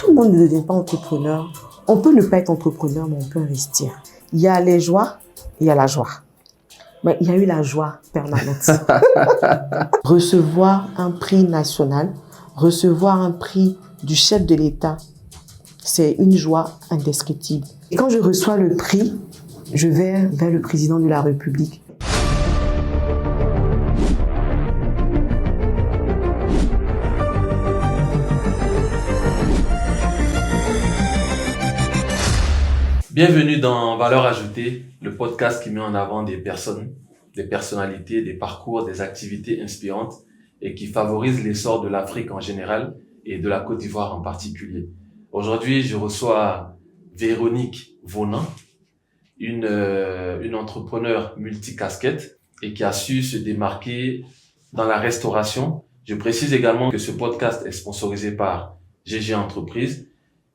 Tout le monde ne devient pas entrepreneur. On peut ne pas être entrepreneur, mais on peut investir. Il y a les joies, il y a la joie. Mais il y a eu la joie permanente. Recevoir un prix national, recevoir un prix du chef de l'État, c'est une joie indescriptible. Et quand je reçois le prix, je vais vers le président de la République. Bienvenue dans Valeurs Ajoutées, le podcast qui met en avant des personnes, des personnalités, des parcours, des activités inspirantes et qui favorise l'essor de l'Afrique en général et de la Côte d'Ivoire en particulier. Aujourd'hui, je reçois Véronique Vonan, une entrepreneure multicasquette et qui a su se démarquer dans la restauration. Je précise également que ce podcast est sponsorisé par GG Entreprises,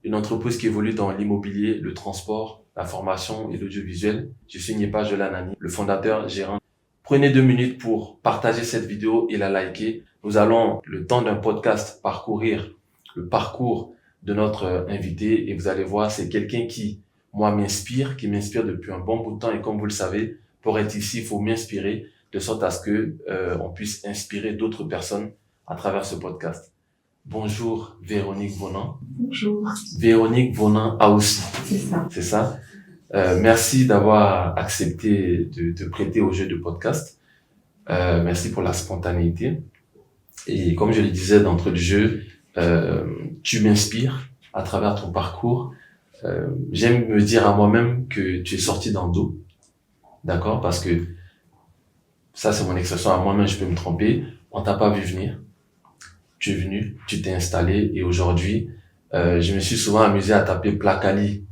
une entreprise qui évolue dans l'immobilier, le transport, la formation et l'audiovisuel. Je suis Nyepa Jolanani, le fondateur gérant. Prenez 2 minutes pour partager cette vidéo et la liker. Nous allons, le temps d'un podcast, parcourir le parcours de notre invité et vous allez voir, c'est quelqu'un qui, moi, qui m'inspire depuis un bon bout de temps et comme vous le savez, pour être ici, il faut m'inspirer de sorte à ce que on puisse inspirer d'autres personnes à travers ce podcast. Bonjour Véronique Vonan. Bonjour. Véronique Vonan Aoussi. C'est ça. C'est ça. Merci d'avoir accepté de te prêter au jeu de podcast. Merci pour la spontanéité. Et comme je le disais d'entrée de jeu, tu m'inspires à travers ton parcours. J'aime me dire à moi-même que tu es sorti dans le dos. D'accord? Parce que ça, c'est mon expression à moi-même, je peux me tromper. On t'a pas vu venir. Tu es venu, tu t'es installé et aujourd'hui, je me suis souvent amusé à taper Plakali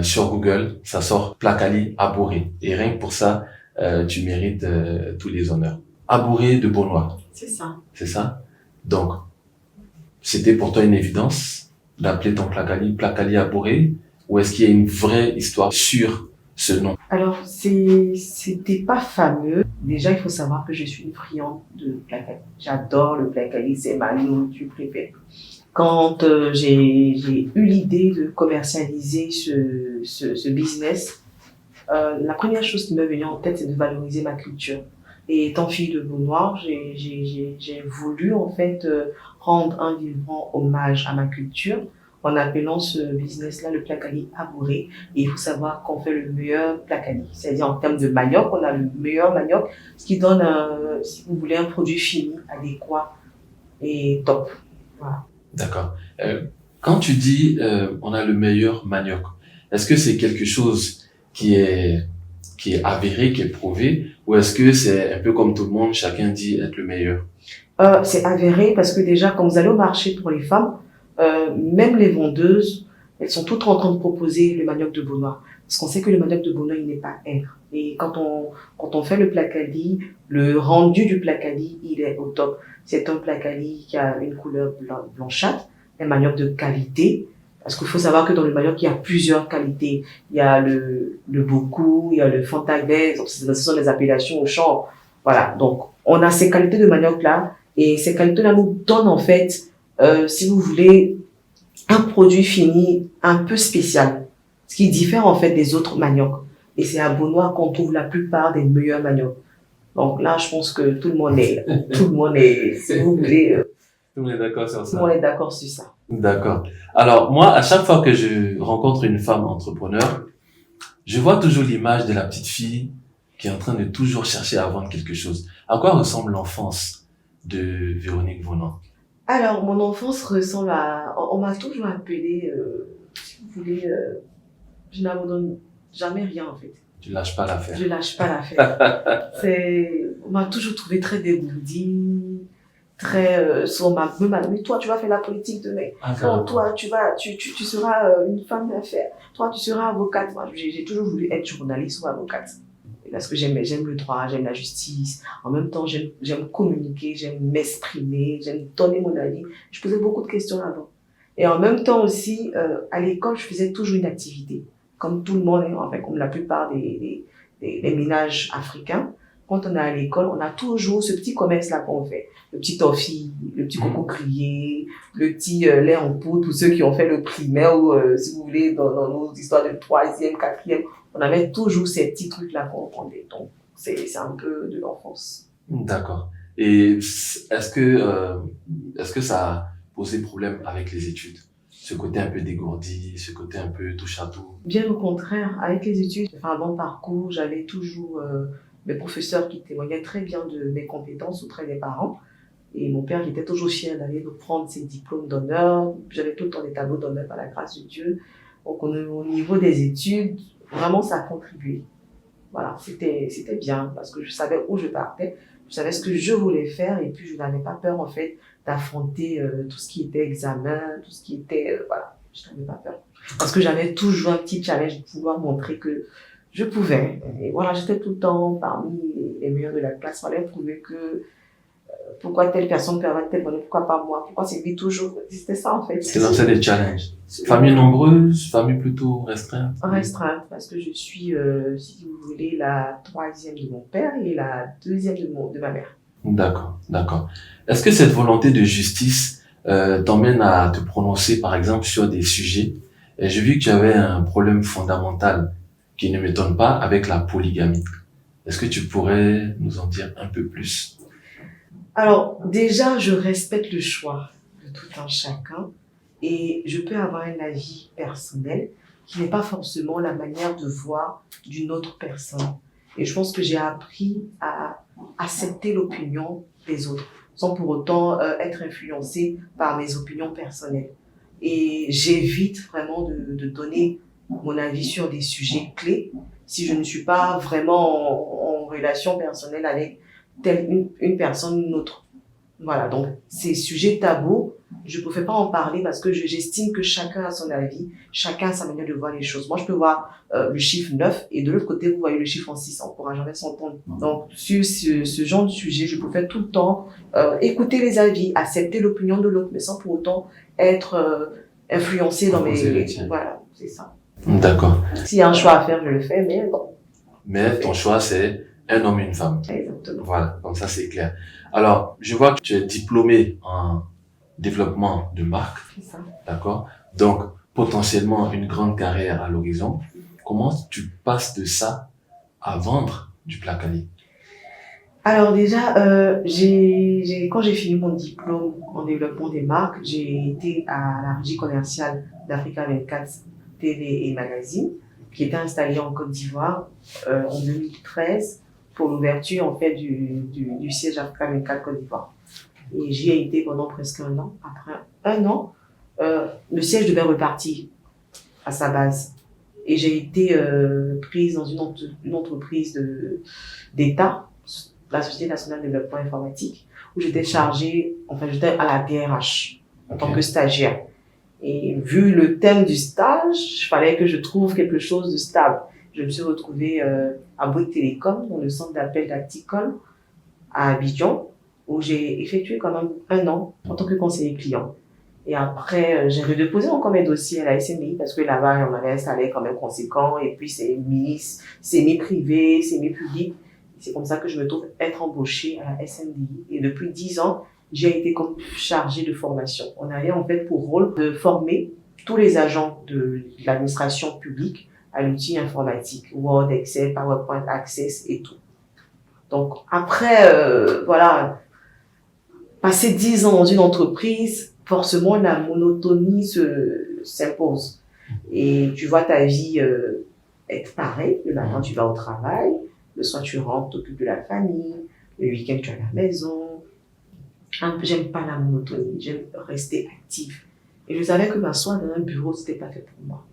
sur Google. Ça sort Plakali Abouré. Et rien que pour ça, tu mérites tous les honneurs. Abouré de Beaunois. C'est ça. C'est ça? Donc, c'était pour toi une évidence d'appeler ton Plakali Abouré ou est-ce qu'il y a une vraie histoire sur ce nom? Alors, c'était pas fameux. Déjà, il faut savoir que je suis une friande de Plakali. J'adore le Plakali, c'est ma nourriture préférée. Quand j'ai eu l'idée de commercialiser ce business, la première chose qui m'est venue en tête, c'est de valoriser ma culture. Et étant fille de Beaunois, j'ai voulu en fait rendre un vivant hommage à ma culture en appelant ce business-là le Plakali Abouré. Et il faut savoir qu'on fait le meilleur Plakali. C'est-à-dire en termes de manioc, on a le meilleur manioc, ce qui donne, si vous voulez, un produit fini, adéquat et top. Voilà. D'accord. Quand tu dis on a le meilleur manioc, est-ce que c'est quelque chose qui est avéré, qui est prouvé, ou est-ce que c'est un peu comme tout le monde, chacun dit être le meilleur? C'est avéré parce que déjà, quand vous allez au marché pour les femmes, même les vendeuses, elles sont toutes en train de proposer le manioc de Beaunois. Parce qu'on sait que le manioc de Beaunois, il n'est pas aigre. Et quand on fait le Plakali, le rendu du Plakali, il est au top. C'est un Plakali qui a une couleur blanchâtre, un manioc de qualité. Parce qu'il faut savoir que dans le manioc, il y a plusieurs qualités. Il y a le boku, il y a le fantaglais, ce sont les appellations au champ. Voilà. Donc, on a ces qualités de manioc-là. Et ces qualités-là nous donnent, en fait, si vous voulez, un produit fini un peu spécial. Ce qui diffère, en fait, des autres maniocs. Et c'est à Beaunois qu'on trouve la plupart des meilleurs maniocs. Donc là, je pense que tout le monde est, si vous voulez, Tout le monde est d'accord sur ça. tout le monde est d'accord sur ça. D'accord. Alors, moi, à chaque fois que je rencontre une femme entrepreneur, je vois toujours l'image de la petite fille qui est en train de toujours chercher à vendre quelque chose. À quoi ressemble l'enfance de Véronique Vonan? Alors, mon enfance ressemble à... On m'a toujours appelé, si vous voulez, je n'abandonne jamais rien, en fait. Tu lâches pas l'affaire. Je lâche pas l'affaire. On m'a toujours trouvé très dégourdie, très... on m'a dit, mais toi, tu vas faire la politique demain. Non, toi, tu seras une femme d'affaires. Toi, tu seras avocate. Moi, j'ai toujours voulu être journaliste ou avocate. Parce que j'aime le droit, j'aime la justice. En même temps, j'aime communiquer, j'aime m'exprimer, j'aime donner mon avis. Je posais beaucoup de questions avant. Et en même temps aussi, à l'école, je faisais toujours une activité. Comme tout le monde, enfin, comme la plupart des ménages africains. quand on est à l'école, on a toujours ce petit commerce-là qu'on fait. Le petit toffee, le petit coco grillé, le petit lait en poudre, pour ceux qui ont fait le primaire ou, si vous voulez, dans nos histoires de troisième, quatrième, on avait toujours ces petits trucs-là qu'on vendait. Donc, c'est un peu de l'enfance. D'accord. Et est-ce que ça a posé problème avec les études? Ce côté un peu dégourdi, ce côté un peu touche à tout? Bien au contraire, avec les études, j'ai fait un bon parcours, j'avais toujours mes professeurs qui témoignaient très bien de mes compétences auprès des parents. Et mon père, il était toujours fier d'aller me prendre ses diplômes d'honneur. J'avais tout le temps des tableaux d'honneur par la grâce de Dieu. Donc, au niveau des études, vraiment, ça a contribué. Voilà, c'était bien parce que je savais où je partais, je savais ce que je voulais faire et puis je n'avais pas peur, en fait, d'affronter tout ce qui était examen, tout ce qui était, voilà, je n'avais pas peur. Parce que j'avais toujours un petit challenge de pouvoir montrer que je pouvais. Et voilà, j'étais tout le temps parmi les meilleurs de la classe. Il fallait prouver que pourquoi telle personne peut avoir tel bonheur, pourquoi pas moi, pourquoi c'est lui toujours. C'était ça, en fait. C'est lancer des challenges. Famille nombreuse, famille plutôt restreinte? Restreinte, parce que je suis, si vous voulez, la troisième de mon père et la deuxième de ma mère. D'accord, d'accord. Est-ce que cette volonté de justice t'emmène à te prononcer, par exemple, sur des sujets? Et j'ai vu que tu avais un problème fondamental qui ne m'étonne pas avec la polygamie. Est-ce que tu pourrais nous en dire un peu plus? Alors, déjà, je respecte le choix de tout un chacun et je peux avoir un avis personnel qui n'est pas forcément la manière de voir d'une autre personne. Et je pense que j'ai appris à accepter l'opinion des autres sans pour autant être influencée par mes opinions personnelles. Et j'évite vraiment de donner mon avis sur des sujets clés si je ne suis pas vraiment en relation personnelle avec telle une personne ou une autre. Voilà, donc ces sujets tabous, je ne pouvais pas en parler parce que j'estime que chacun a son avis, chacun a sa manière de voir les choses. Moi, je peux voir le chiffre 9 et de l'autre côté, vous voyez le chiffre en 6, on ne pourra jamais s'entendre. Donc, sur ce genre de sujet, je pouvais tout le temps écouter les avis, accepter l'opinion de l'autre, mais sans pour autant être influencé dans mes... Voilà, c'est ça. D'accord. S'il y a un choix à faire, je le fais, mais bon. Mais ton choix, c'est un homme et une femme. Exactement. Voilà, comme ça, c'est clair. Alors, je vois que tu es diplômé en développement de marque. C'est ça. D'accord? Donc, potentiellement une grande carrière à l'horizon. Comment tu passes de ça à vendre du placali? Alors déjà, quand j'ai fini mon diplôme en développement des marques, j'ai été à la régie commerciale d'Africa 24 TV et Magazine, qui était installée en Côte d'Ivoire en 2013 pour l'ouverture en fait du siège Africa 24 Côte d'Ivoire. Et j'y ai été pendant presque un an. Après un an, le siège devait repartir à sa base. Et j'ai été prise dans une entreprise d'État, la Société nationale de développement informatique, où j'étais j'étais à la DRH en tant que stagiaire. Et vu le thème du stage, il fallait que je trouve quelque chose de stable. Je me suis retrouvée à Bouygues Télécom, dans le centre d'appel d'Acticom, à Abidjan, où j'ai effectué quand même un an en tant que conseiller client. Et après, j'ai redéposé encore mes dossiers à la SMI parce que là-bas, on avait un salaire quand même conséquent et puis c'est semi-privé, semi-public. C'est comme ça que je me trouve être embauchée à la SMDI. Et depuis 10 ans, j'ai été comme chargée de formation. On avait en fait pour rôle de former tous les agents de l'administration publique à l'outil informatique, Word, Excel, PowerPoint, Access et tout. Donc après, voilà, passer 10 ans dans une entreprise, forcément la monotonie s'impose. Et tu vois ta vie être pareille. Le matin, tu vas au travail. Le soir, tu rentres, t'occupes de la famille. Le week-end, tu es à la maison. J'aime pas la monotonie. J'aime rester active. Et je savais que m'asseoir dans un bureau, c'était pas fait pour moi.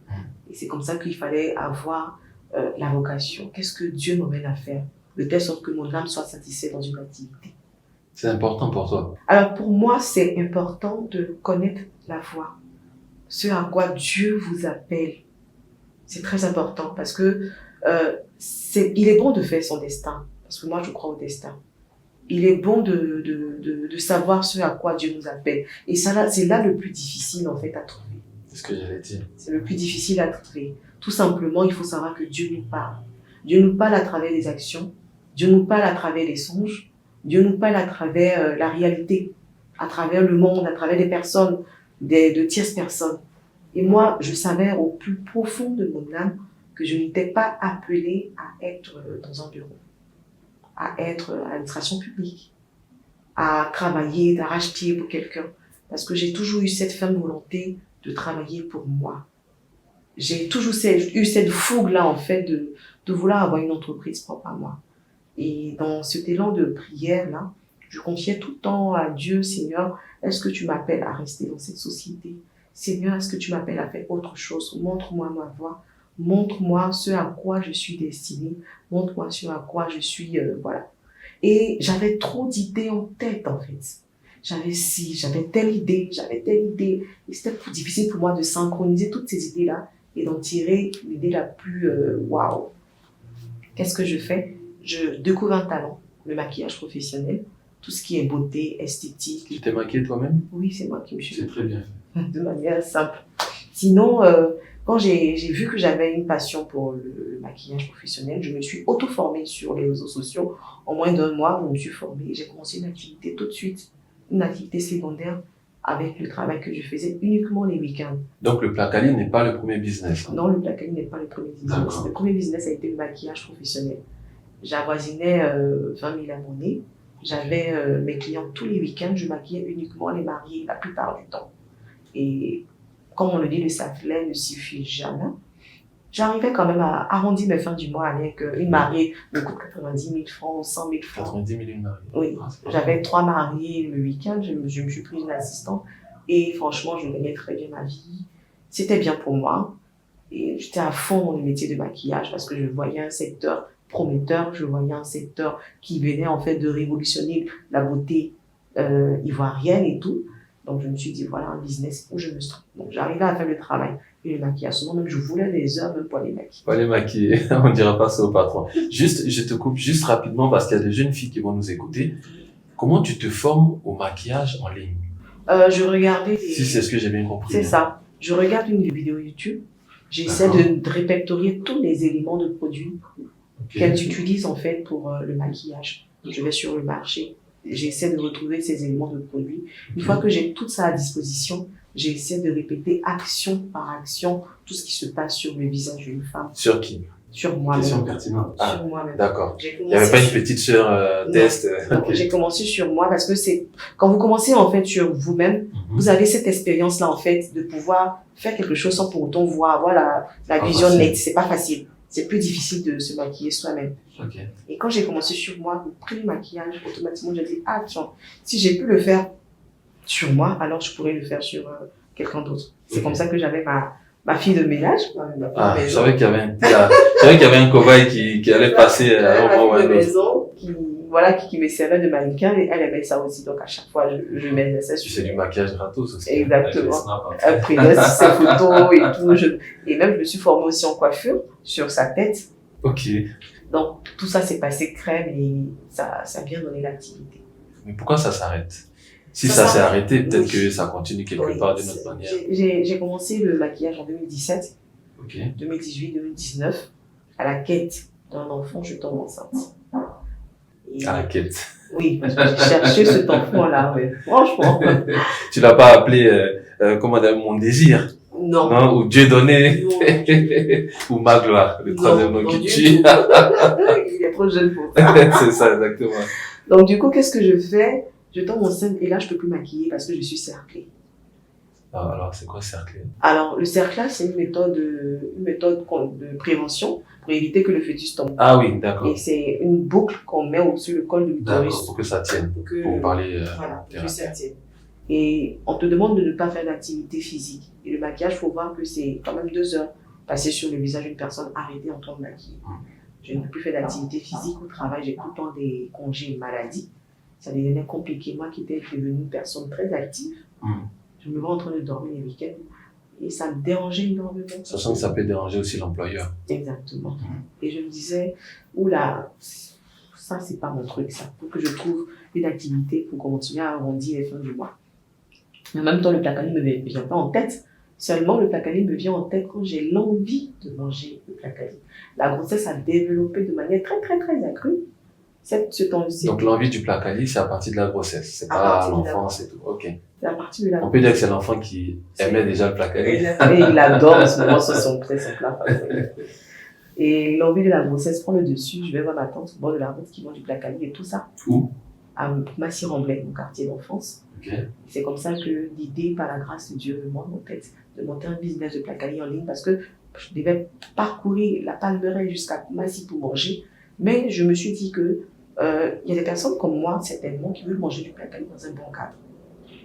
Et c'est comme ça qu'il fallait avoir la vocation. Qu'est-ce que Dieu m'emmène à faire? De telle sorte que mon âme soit satisfaite dans une activité. C'est important pour toi? Alors pour moi, c'est important de connaître la voie. Ce à quoi Dieu vous appelle. C'est très important parce que il est bon de faire son destin. Parce que moi, je crois au destin. Il est bon de savoir ce à quoi Dieu nous appelle. Et ça, c'est là le plus difficile, en fait, à trouver. C'est ce que j'allais dire. C'est le plus difficile à trouver. Tout simplement, il faut savoir que Dieu nous parle. Dieu nous parle à travers des actions. Dieu nous parle à travers les songes, Dieu nous parle à travers la réalité, à travers le monde, à travers des personnes, de tierces personnes. Et moi, je savais au plus profond de mon âme que je n'étais pas appelée à être dans un bureau, à être à l'administration publique, à travailler d'arrache-pied pour quelqu'un. Parce que j'ai toujours eu cette ferme volonté de travailler pour moi. J'ai toujours eu cette fougue-là, en fait, de vouloir avoir une entreprise propre à moi. Et dans cet élan de prière-là, je confiais tout le temps à Dieu, Seigneur, est-ce que tu m'appelles à rester dans cette société? Seigneur, est-ce que tu m'appelles à faire autre chose? Montre-moi ma voie. Montre-moi ce à quoi je suis destinée. Montre-moi ce à quoi je suis, voilà. Et j'avais trop d'idées en tête, en fait. J'avais telle idée. Et c'était difficile pour moi de synchroniser toutes ces idées-là et d'en tirer l'idée la plus waouh. Qu'est-ce que je fais? Je découvre un talent, le maquillage professionnel, tout ce qui est beauté, esthétique. Tu t'es maquillée toi-même? Oui, c'est moi qui me suis. C'est très bien fait. De manière simple. Sinon, quand j'ai vu que j'avais une passion pour le maquillage professionnel, je me suis auto-formée sur les réseaux sociaux. En moins d'un mois, je me suis formée et j'ai commencé une activité tout de suite, une activité secondaire avec le travail que je faisais uniquement les week-ends. Donc le Placali n'est pas le premier business. Non, le Placali n'est pas le premier business. D'accord. Le premier business a été le maquillage professionnel. J'avoisinais 20 000 abonnés. J'avais mes clients tous les week-ends. Je maquillais uniquement les mariés la plupart du temps. Et comme on le dit, le saflet ne suffit jamais. J'arrivais quand même à arrondir mes fins du mois avec une mariée me coûte 90 000 francs, 100 000 francs. 90 000 une mariée. Oui, j'avais 3 mariés le week-end, je me suis prise une assistante et franchement, je gagnais très bien ma vie. C'était bien pour moi et j'étais à fond dans le métier de maquillage parce que je voyais un secteur prometteur, je voyais un secteur qui venait en fait de révolutionner la beauté ivoirienne et tout. Donc, je me suis dit, voilà un business où je me sens. Donc, j'arrivais à faire le travail et le maquillage. Souvent, même, je voulais des heures même pour les maquiller. Pas les maquiller, on ne dira pas ça au patron. Juste, je te coupe juste rapidement parce qu'il y a des jeunes filles qui vont nous écouter. Comment tu te formes au maquillage en ligne? Je regardais... Si c'est ce que j'ai bien compris. C'est ça. Je regarde une vidéo YouTube. J'essaie de répertorier tous les éléments de produits qu'elles utilisent en fait pour le maquillage. Je vais sur le marché. J'essaie de retrouver ces éléments de produits. Une fois que j'ai tout ça à disposition, j'essaie de répéter action par action tout ce qui se passe sur le visage d'une femme. Sur qui? Sur moi-même. Question pertinente. Ah, sur moi-même. d'accord. Il n'y avait pas une petite sœur test. Okay. J'ai commencé sur moi parce que c'est quand vous commencez en fait sur vous-même, vous avez cette expérience-là en fait de pouvoir faire quelque chose sans pour autant avoir la vision nette. C'est pas facile. C'est plus difficile de se maquiller soi-même. Okay. Et quand j'ai commencé sur moi, le premier maquillage, automatiquement, j'ai dit, ah, tiens, si j'ai pu le faire sur moi, alors je pourrais le faire sur quelqu'un d'autre. C'est comme ça que j'avais ma fille de ménage. Je savais qu'il y avait un cobaye qui allait passer ma fille de maison qui me servait de mannequin et elle aimait ça aussi. Donc, à chaque fois, je mettais ça sur. Tu fais du maquillage gratos aussi. Exactement. Après, là, ses photos et tout. Et même, je me suis formée aussi en coiffure sur sa tête. Ok. Donc, tout ça s'est passé crème et ça a bien donné l'activité. Mais pourquoi ça s'arrête? Si ça s'est arrêté, peut-être que ça continue quelque part d'une autre manière. J'ai commencé le maquillage en 2017, 2018, 2019, à la quête d'un enfant, je tombe enceinte. À la quête. Oui, j'ai cherché cet enfant-là, ouais. Franchement. Tu l'as pas appelé, comment dire, mon désir? Non. Non, ou Dieu donné. Ou ma gloire, le troisième nom qui tue. Il est trop jeune pour ça. C'est ça, exactement. Donc, du coup, qu'est-ce que je fais? Je tombe enceinte et là, je peux plus maquiller parce que je suis cerclée. Alors, c'est quoi cerclé? Alors, le cerclage, c'est une méthode de prévention pour éviter que le fœtus tombe. Ah oui, d'accord. Et c'est une boucle qu'on met au-dessus le col de l'utérus. D'accord, pour que ça tienne. Pour parler. Voilà, pour que ça tienne. Et on te demande de ne pas faire d'activité physique. Et le maquillage, il faut voir que c'est quand même 2 heures passées sur le visage d'une personne arrêtée en train de maquiller. Je ne peux plus faire d'activité physique au travail, j'ai tout le temps des congés maladie. Ça devenait compliqué. Moi qui étais devenue une personne très active, je me vois en train de dormir les week-ends et ça me dérangeait énormément. Sachant que ça peut déranger aussi l'employeur. Exactement. Et je me disais, oula, ça c'est pas mon truc, ça. Faut que je trouve une activité pour continuer à arrondir les fins du mois. Mais en même temps, le Placali ne me vient pas en tête. Seulement, le Placali me vient en tête quand j'ai l'envie de manger le Placali. La grossesse a développé de manière très, très, très accrue. Ce temps-ci. Donc l'envie du Placali, c'est à partir de la grossesse, c'est pas à l'enfance et tout. Ok. C'est à partir de la On peut dire que c'est l'enfant qui aimait déjà le Placali. Et il adore en ce moment, c'est son plat favori. Et l'envie de la grossesse prend le dessus. Je vais voir ma tante au bord de la route qui vend du Placali et tout ça. Où? À Massy-Remblai, mon quartier d'enfance. Okay. C'est comme ça que l'idée, par la grâce de Dieu, me monte en tête de monter un business de Placali en ligne parce que je devais parcourir la Palmeraie jusqu'à Massy pour manger. Mais je me suis dit que y a des personnes comme moi, certainement, qui veulent manger du Placali dans un bon cadre.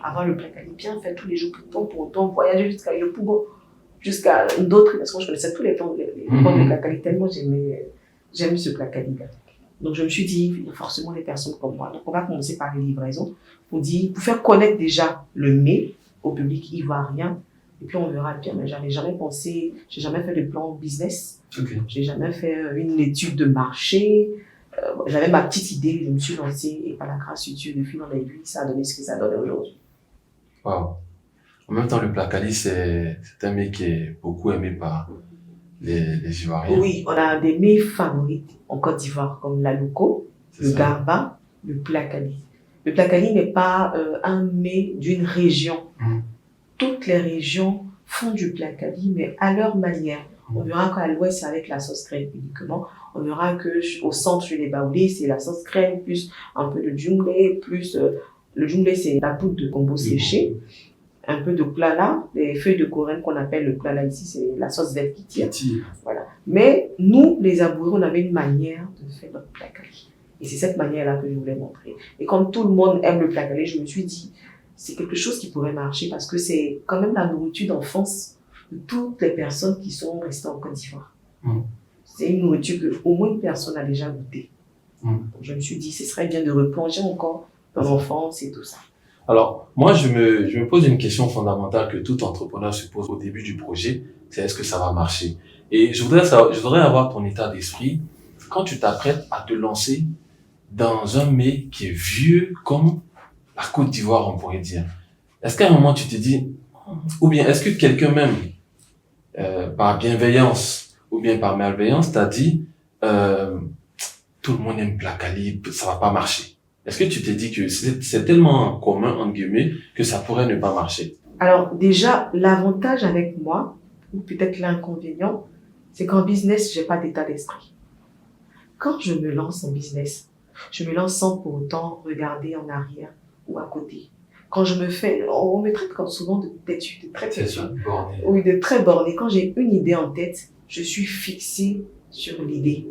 Avoir le Placali bien fait tous les jours, pour autant voyager jusqu'à le Pougon, jusqu'à d'autres, parce que je connaissais tous les plans de Placali, tellement j'aime ce Placali. Donc je me suis dit, il y a forcément des personnes comme moi. Donc on va commencer par les livraisons pour faire connaître déjà le mets au public ivoirien. Et puis on verra bien, mais j'avais jamais pensé, j'ai jamais fait de plan business. Okay. J'ai jamais fait une étude de marché. J'avais ma petite idée, je me suis lancée et par la grâce de Dieu, de fil en aiguille, ça a donné ce que ça donne aujourd'hui. Wow. En même temps, le Placali, c'est un mets qui est beaucoup aimé par les Ivoiriens. Oui, on a des mets favoris en Côte d'Ivoire, comme la loco, le garba, le Placali. Le Placali n'est pas un mets d'une région. Toutes les régions font du Placali, mais à leur manière. On verra qu'à l'ouest, c'est avec la sauce crème uniquement. On verra qu'au centre, chez les Baoulés, c'est la sauce crème, plus un peu de djumblé, plus le djumblé, c'est la poudre de gombo séchée. Un peu de plana, les feuilles de corail qu'on appelle le plana ici, c'est la sauce verte qui tire. Voilà. Mais nous, les Abourés, on avait une manière de faire notre Placali. Et c'est cette manière-là que je voulais montrer. Et comme tout le monde aime le Placali, je me suis dit, c'est quelque chose qui pourrait marcher parce que c'est quand même la nourriture d'enfance de toutes les personnes qui sont restées en Côte d'Ivoire. C'est une nourriture que au moins une personne a déjà goûté. Donc je me suis dit, ce serait bien de replonger encore dans l'enfance et tout ça. Alors, moi, je me pose une question fondamentale que tout entrepreneur se pose au début du projet, c'est est-ce que ça va marcher? Et je voudrais avoir ton état d'esprit quand tu t'apprêtes à te lancer dans un mets qui est vieux comme la Côte d'Ivoire, on pourrait dire. Est-ce qu'à un moment, tu te dis, ou bien est-ce que quelqu'un même, par bienveillance ou bien par malveillance, t'a dit, tout le monde aime Placali, ça va pas marcher? Est-ce que tu t'es dit que c'est tellement commun, entre guillemets, que ça pourrait ne pas marcher? Alors, déjà, l'avantage avec moi, ou peut-être l'inconvénient, c'est qu'en business, j'ai pas d'état d'esprit. Quand je me lance en business, je me lance sans pour autant regarder en arrière ou à côté. Quand je me fais, on me traite comme souvent de têtu, de très têtu. Oui, de très borné. Quand j'ai une idée en tête, je suis fixée sur l'idée.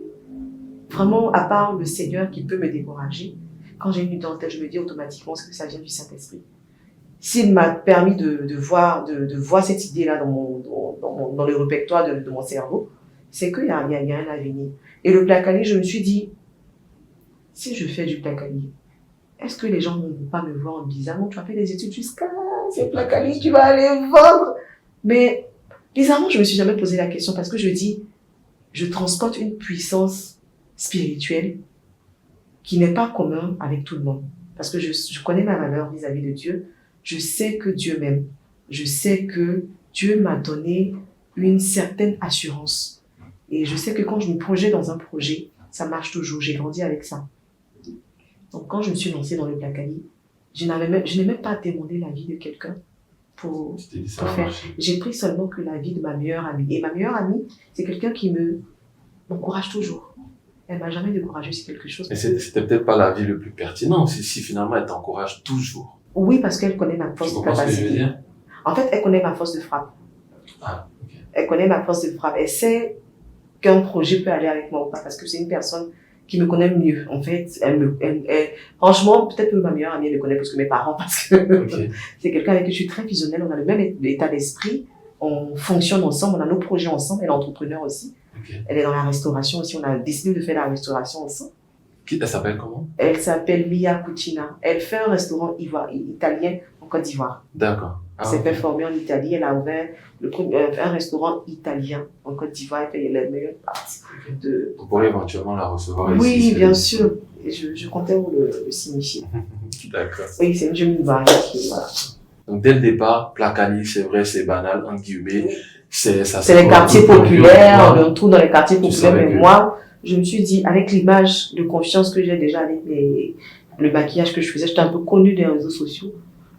Vraiment, à part le Seigneur qui peut me décourager, quand j'ai une idée en tête, je me dis automatiquement que ça vient du Saint-Esprit. S'il m'a permis de voir cette idée-là dans le répertoire de mon cerveau, c'est qu'il y a un avenir. Et le Placali, je me suis dit, si je fais du Placali, est-ce que les gens ne vont pas me voir en me disant, non, tu as fait des études jusqu'à c'est Placali, tu vas aller vendre. Mais bizarrement, je me suis jamais posé la question parce que je dis, je transporte une puissance spirituelle qui n'est pas commune avec tout le monde. Parce que je connais ma valeur vis-à-vis de Dieu. Je sais que Dieu m'aime. Je sais que Dieu m'a donné une certaine assurance. Et je sais que quand je me projette dans un projet, ça marche toujours. J'ai grandi avec ça. Donc quand je me suis lancée dans le Placali, je n'ai même pas demandé l'avis de quelqu'un pour faire. J'ai pris seulement que l'avis de ma meilleure amie. Et ma meilleure amie, c'est quelqu'un qui m'encourage toujours. Elle m'a jamais découragée sur quelque chose. Mais c'était peut-être pas l'avis le plus pertinent si finalement elle t'encourage toujours. Oui, parce qu'elle connaît ma force de capacité. Ce que je veux dire? En fait, elle connaît ma force de frappe. Ah, ok. Elle connaît ma force de frappe. Elle sait qu'un projet peut aller avec moi ou pas parce que c'est une personne qui me connaît mieux. En fait, franchement, peut-être que ma meilleure amie me connaît plus que mes parents parce que c'est quelqu'un avec qui je suis très fusionnelle. On a le même état d'esprit. On fonctionne ensemble. On a nos projets ensemble. Elle est entrepreneur aussi. Okay. Elle est dans la restauration aussi. On a décidé de faire la restauration ensemble. Elle s'appelle comment? Elle s'appelle Mia Cucina. Elle fait un restaurant italien en Côte d'Ivoire. D'accord. Elle s'est fait former en Italie. Elle a ouvert un restaurant italien en Côte d'Ivoire. Elle fait les meilleures parties. Vous pourrez éventuellement la recevoir ici. Oui, bien sûr. Et je comptais vous le signifier. D'accord. Oui, c'est une jeune Ivoirienne voilà. Donc, dès le départ, Placali, c'est vrai, c'est banal, entre guillemets. C'est les quartiers populaires, on le trouve dans les quartiers populaires, mais moi, je me suis dit, avec l'image de confiance que j'ai déjà avec le maquillage que je faisais, j'étais un peu connue des réseaux sociaux,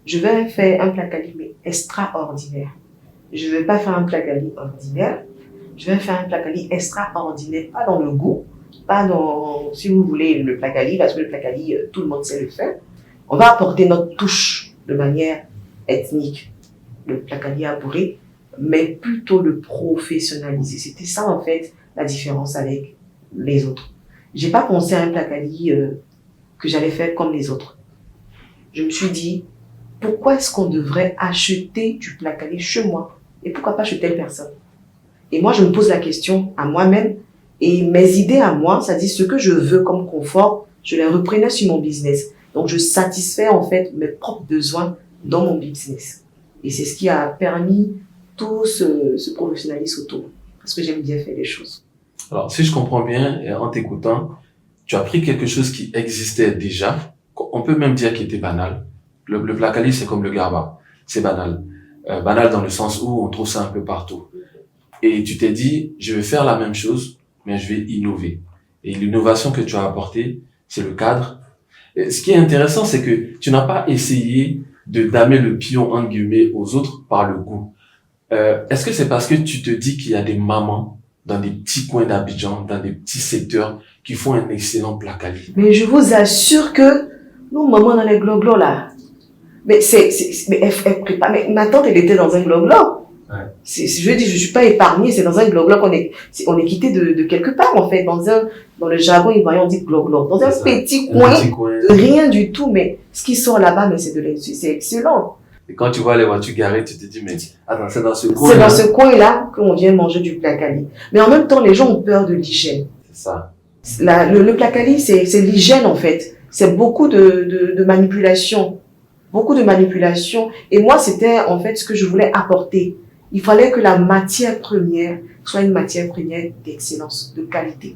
je vais faire un placali, mais extraordinaire. Je ne vais pas faire un placali ordinaire, je vais faire un placali extraordinaire, pas dans le goût, pas dans, si vous voulez, le placali, parce que le placali, tout le monde sait le faire. On va apporter notre touche de manière ethnique, le placali abouré, mais plutôt le professionnaliser. C'était ça, en fait, la différence avec les autres. J'ai pas pensé à un placali que j'allais faire comme les autres. Je me suis dit, pourquoi est-ce qu'on devrait acheter du placali chez moi? Et pourquoi pas chez telle personne? Et moi, je me pose la question à moi-même, et mes idées à moi, c'est-à-dire ce que je veux comme confort, je les reprenais sur mon business. Donc, je satisfais en fait mes propres besoins dans mon business. Et c'est ce qui a permis tout ce professionnalisme autour. Parce que j'aime bien faire les choses. Alors, si je comprends bien, en t'écoutant, tu as pris quelque chose qui existait déjà. On peut même dire qu'il était banal. Le placali, c'est comme le garba. C'est banal. Banal dans le sens où on trouve ça un peu partout. Et tu t'es dit, je vais faire la même chose, mais je vais innover. Et l'innovation que tu as apportée, c'est le cadre. Et ce qui est intéressant, c'est que tu n'as pas essayé de damer le pion, entre guillemets, aux autres par le goût. Est-ce que c'est parce que tu te dis qu'il y a des mamans dans des petits coins d'Abidjan, dans des petits secteurs, qui font un excellent placali? Mais je vous assure que nous, maman, dans les gloglos, là, mais mais ma tante, elle était dans un gloglo. Ouais. Je dis, je suis pas épargnée, c'est dans un gloglo on est quitté de quelque part, en fait, dans le jargon ivoirien, on dit gloglo. Dans un petit coin, rien du tout, mais ce qui sort là-bas, mais c'est excellent. Et quand tu vois les voitures garées, tu te dis, mais attends, c'est dans ce coin. C'est dans ce coin-là qu'on vient manger du placali. Mais en même temps, les gens ont peur de l'hygiène. C'est ça. Le placali, c'est l'hygiène, en fait. C'est beaucoup de manipulation. Beaucoup de manipulation. Et moi, c'était, en fait, ce que je voulais apporter. Il fallait que la matière première soit une matière première d'excellence, de qualité.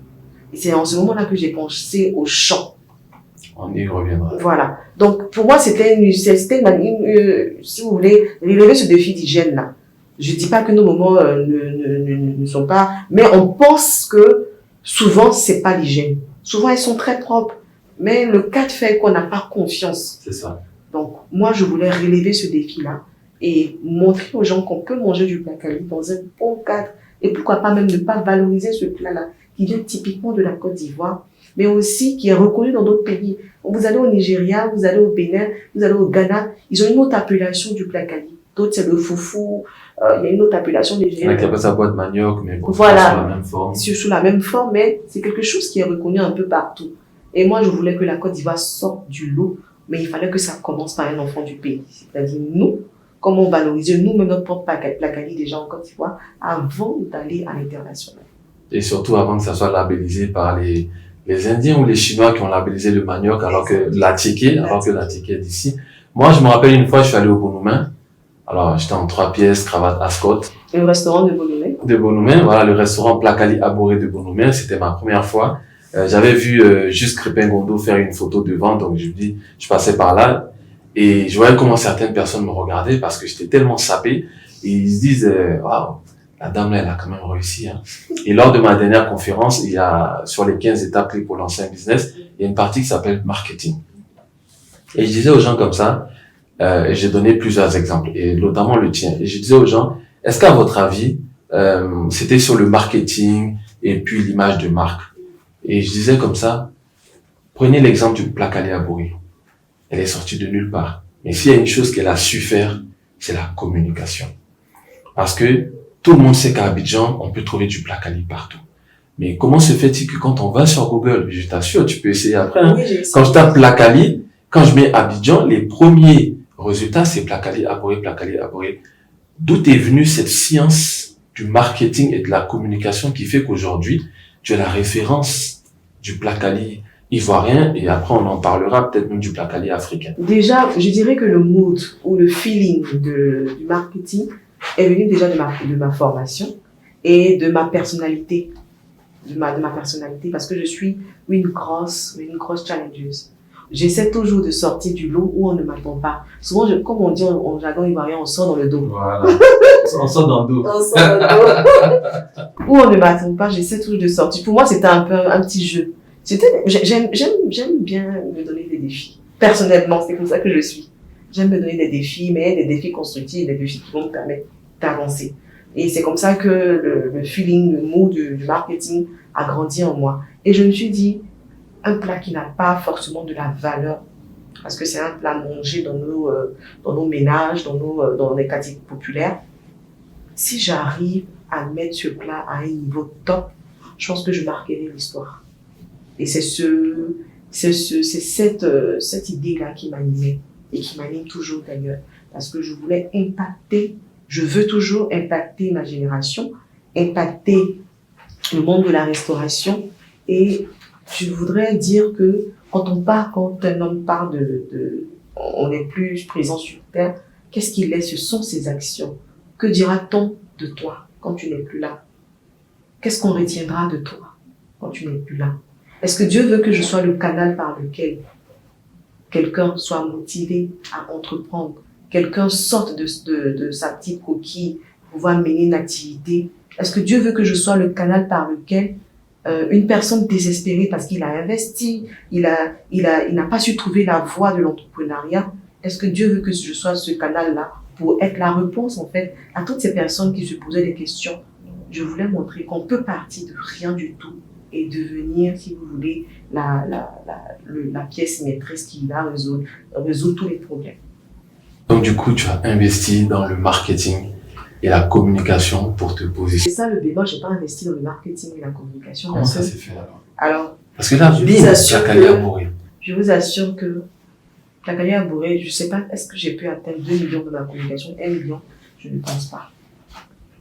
Et c'est en ce moment-là que j'ai pensé au champ. On y reviendra. Voilà. Donc, pour moi, c'était si vous voulez, relever ce défi d'hygiène-là. Je dis pas que nos moments ne sont pas, mais on pense que souvent, c'est pas l'hygiène. Souvent, elles sont très propres. Mais le cas fait qu'on n'a pas confiance. C'est ça. Donc, moi, je voulais relever ce défi-là et montrer aux gens qu'on peut manger du placali dans un bon cadre. Et pourquoi pas même ne pas valoriser ce plat-là, qui vient typiquement de la Côte d'Ivoire, mais aussi qui est reconnu dans d'autres pays. Vous allez au Nigeria, vous allez au Bénin, vous allez au Ghana, ils ont une autre appellation du placali. D'autres, c'est le foufou, il y a une autre appellation nigérienne. Il y en a qui appellent ça boîte de manioc, mais bon, voilà, sous la même forme. Sous la même forme, mais c'est quelque chose qui est reconnu un peu partout. Et moi, je voulais que la Côte d'Ivoire sorte du lot, mais il fallait que ça commence par un enfant du pays. C'est-à-dire nous, comment valoriser nous-mêmes notre propre placali déjà en Côte d'Ivoire avant d'aller à l'international. Et surtout avant que ça soit labellisé par les Indiens ou les Chinois qui ont labellisé le manioc alors que l'attiéké est d'ici. Moi, je me rappelle une fois, je suis allé au Bonoumen. Alors, j'étais en 3 pièces, cravate ascot. Le restaurant de Bonoumen. De Bonoumen, voilà, le restaurant Placali Abouré de Bonoumen. C'était ma première fois. J'avais vu juste Crépin Gondo faire une photo devant, donc je passais par là. Et je voyais comment certaines personnes me regardaient parce que j'étais tellement sapé. Et ils se disent, waouh, la dame là, elle a quand même réussi. Hein. Et lors de ma dernière conférence, il y a, sur les 15 étapes clés pour lancer un business, il y a une partie qui s'appelle marketing. Et je disais aux gens comme ça, et j'ai donné plusieurs exemples, et notamment le tien. Et je disais aux gens, est-ce qu'à votre avis, c'était sur le marketing et puis l'image de marque? Et je disais comme ça, prenez l'exemple du Placali Abouré. Elle est sortie de nulle part. Mais s'il y a une chose qu'elle a su faire, c'est la communication. Parce que tout le monde sait qu'à Abidjan, on peut trouver du placali partout. Mais comment se fait-il que quand on va sur Google, je t'assure, tu peux essayer après, hein, oui, quand je tape placali, quand je mets Abidjan, les premiers résultats, c'est placali Abouré. D'où est venue cette science du marketing et de la communication qui fait qu'aujourd'hui, tu es la référence du placali ivoirien et après on en parlera peut-être même du placali africain. Déjà, je dirais que le mood ou le feeling du marketing est venu déjà de ma formation et de ma personnalité, de ma personnalité parce que je suis une grosse challengeuse. J'essaie toujours de sortir du lot où on ne m'attend pas. Souvent, comme on dit en jargon ivoirien, on sort dans le dos. Voilà. On sort dans le dos. On sort dans le dos. Où on ne m'attend pas, j'essaie toujours de sortir. Pour moi, c'était un peu un petit jeu. J'aime bien me donner des défis. Personnellement, c'est comme ça que je suis. J'aime me donner des défis, mais des défis constructifs, des défis qui vont me permettre d'avancer. Et c'est comme ça que le feeling, le mot du marketing a grandi en moi. Et je me suis dit, un plat qui n'a pas forcément de la valeur, parce que c'est un plat mangé dans nos ménages, dans les quartiers populaires. Si j'arrive à mettre ce plat à un niveau top, je pense que je marquerai l'histoire. Et c'est cette idée-là qui m'animait et qui m'anime toujours d'ailleurs, parce que je veux toujours impacter ma génération, impacter le monde de la restauration. Et je voudrais dire que quand un homme parle on n'est plus présent sur terre, qu'est-ce qu'il est? Ce sont ses actions. Que dira-t-on de toi quand tu n'es plus là? Qu'est-ce qu'on retiendra de toi quand tu n'es plus là? Est-ce que Dieu veut que je sois le canal par lequel quelqu'un soit motivé à entreprendre, quelqu'un sorte de sa petite coquille pour pouvoir mener une activité? Est-ce que Dieu veut que je sois le canal par lequel une personne désespérée parce qu'il a investi, il n'a pas su trouver la voie de l'entrepreneuriat, est-ce que Dieu veut que je sois ce canal-là pour être la réponse en fait à toutes ces personnes qui se posaient des questions? Je voulais montrer qu'on peut partir de rien du tout et devenir, si vous voulez, la pièce maîtresse qui va résoudre tous les problèmes. Donc du coup, tu as investi dans le marketing et la communication pour te positionner. C'est ça le bémol, j'ai pas investi dans le marketing et la communication. Comment ça s'est fait alors? Parce que là, je vous assure que Plakalia Abouré, je sais pas, est-ce que j'ai pu atteindre 2 millions de ma communication, 1 million? Je ne pense pas.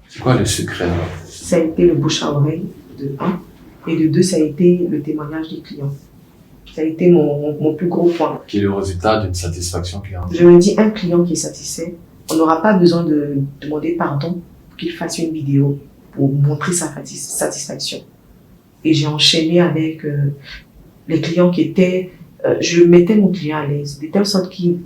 C'est quoi le secret alors? Ça a été le bouche à oreille, de 1. Et de 2, ça a été le témoignage des clients. Ça a été mon plus gros point. Qui est le résultat d'une satisfaction client? Je me dis, un client qui est satisfait, on n'aura pas besoin de demander pardon pour qu'il fasse une vidéo pour montrer sa satisfaction. Et j'ai enchaîné avec les clients qui étaient... je mettais mon client à l'aise, de telle sorte qu'il